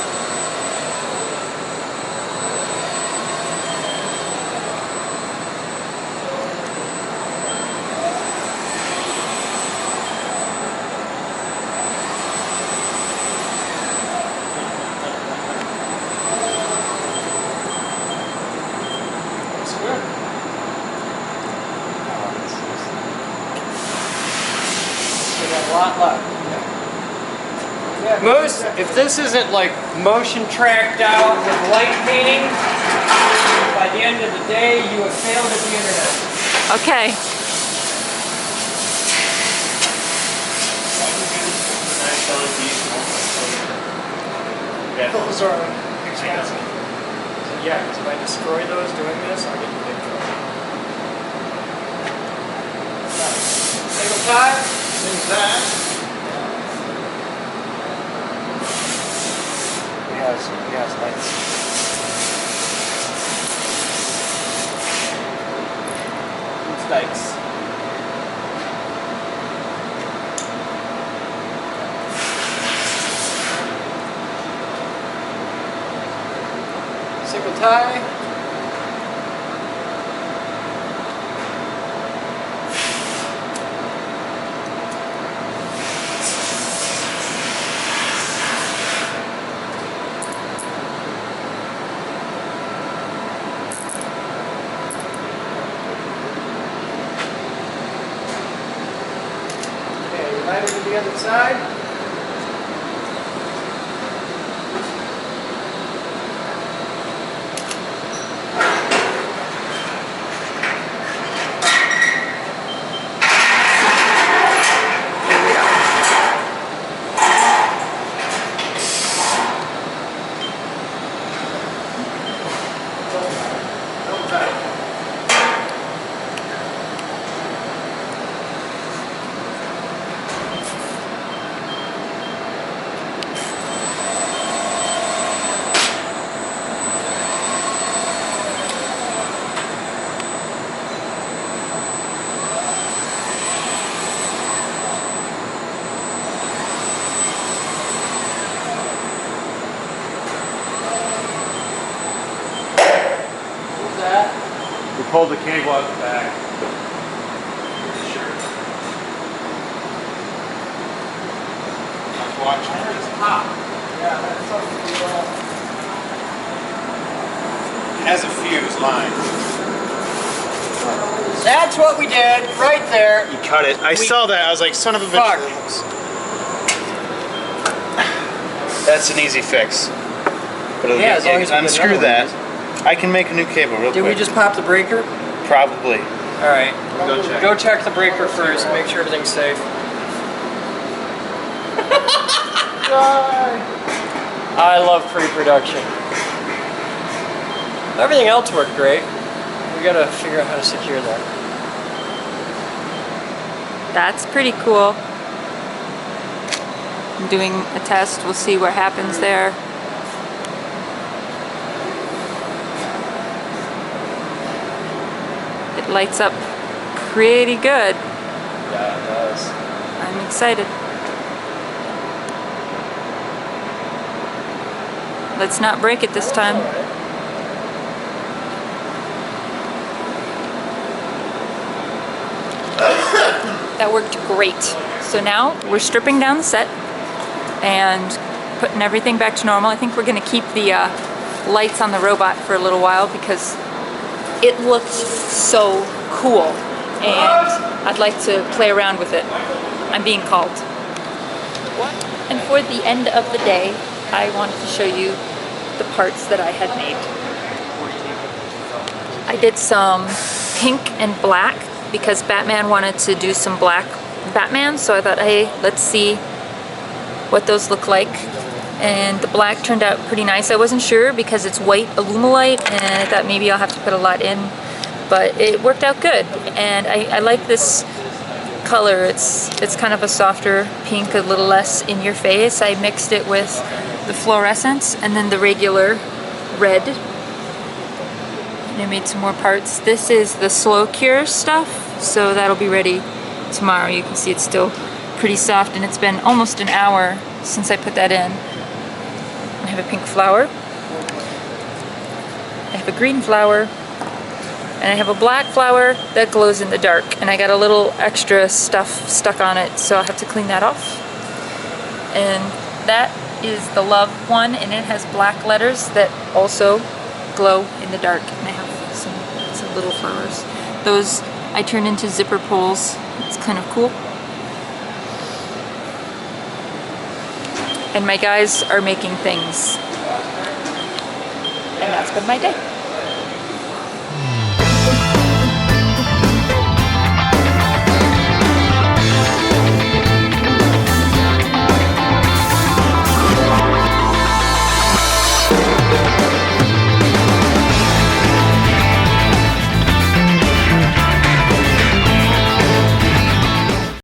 if this isn't like motion tracked out with light painting, by the end of the day, you have failed at the internet. Okay. Those are expensive. Yeah, because if I destroy those doing this, I'll get in big trouble. Single tie? He has lights. Dikes. Single tie. Okay, right over the other side. We pulled the cable out the back. Sure. Watch. It's hot. Yeah, that's something to do. It has a fuse line. That's what we did, right there. You cut it. I saw that. I was like, son of a bitch. Fuck. That's an easy fix. But it'll Yeah, get, as long as we get unscrew another that. one. I can make a new cable real Did quick. we just pop the breaker? Probably. All right. Go check. Go check the breaker first. Make sure everything's safe. I love pre-production. Everything else worked great. We gotta figure out how to secure that. That's pretty cool. I'm doing a test. We'll see what happens there. It lights up pretty good. Yeah, it does. I'm excited. Let's not break it this time. That worked great. So now we're stripping down the set and putting everything back to normal. I think we're gonna keep the lights on the robot for a little while because it looked so cool and I'd like to play around with it. I'm being called. And for the end of the day, I wanted to show you the parts that I had made. I did some pink and black because Batman wanted to do some black Batman, so I thought, hey, let's see what those look like. And the black turned out pretty nice. I wasn't sure because it's white Alumilite and I thought maybe I'll have to put a lot in, but it worked out good. And I like this color. It's kind of a softer pink, a little less in your face. I mixed it with the fluorescence and then the regular red. And I made some more parts. This is the slow cure stuff, so that'll be ready tomorrow. You can see it's still pretty soft and it's been almost an hour since I put that in. I have a pink flower. I have a green flower. And I have a black flower that glows in the dark. And I got a little extra stuff stuck on it, so I'll have to clean that off. And that is the love one, and it has black letters that also glow in the dark. And I have some little flowers. Those I turned into zipper pulls. It's kind of cool. I and my guys are making things. And that's been my day.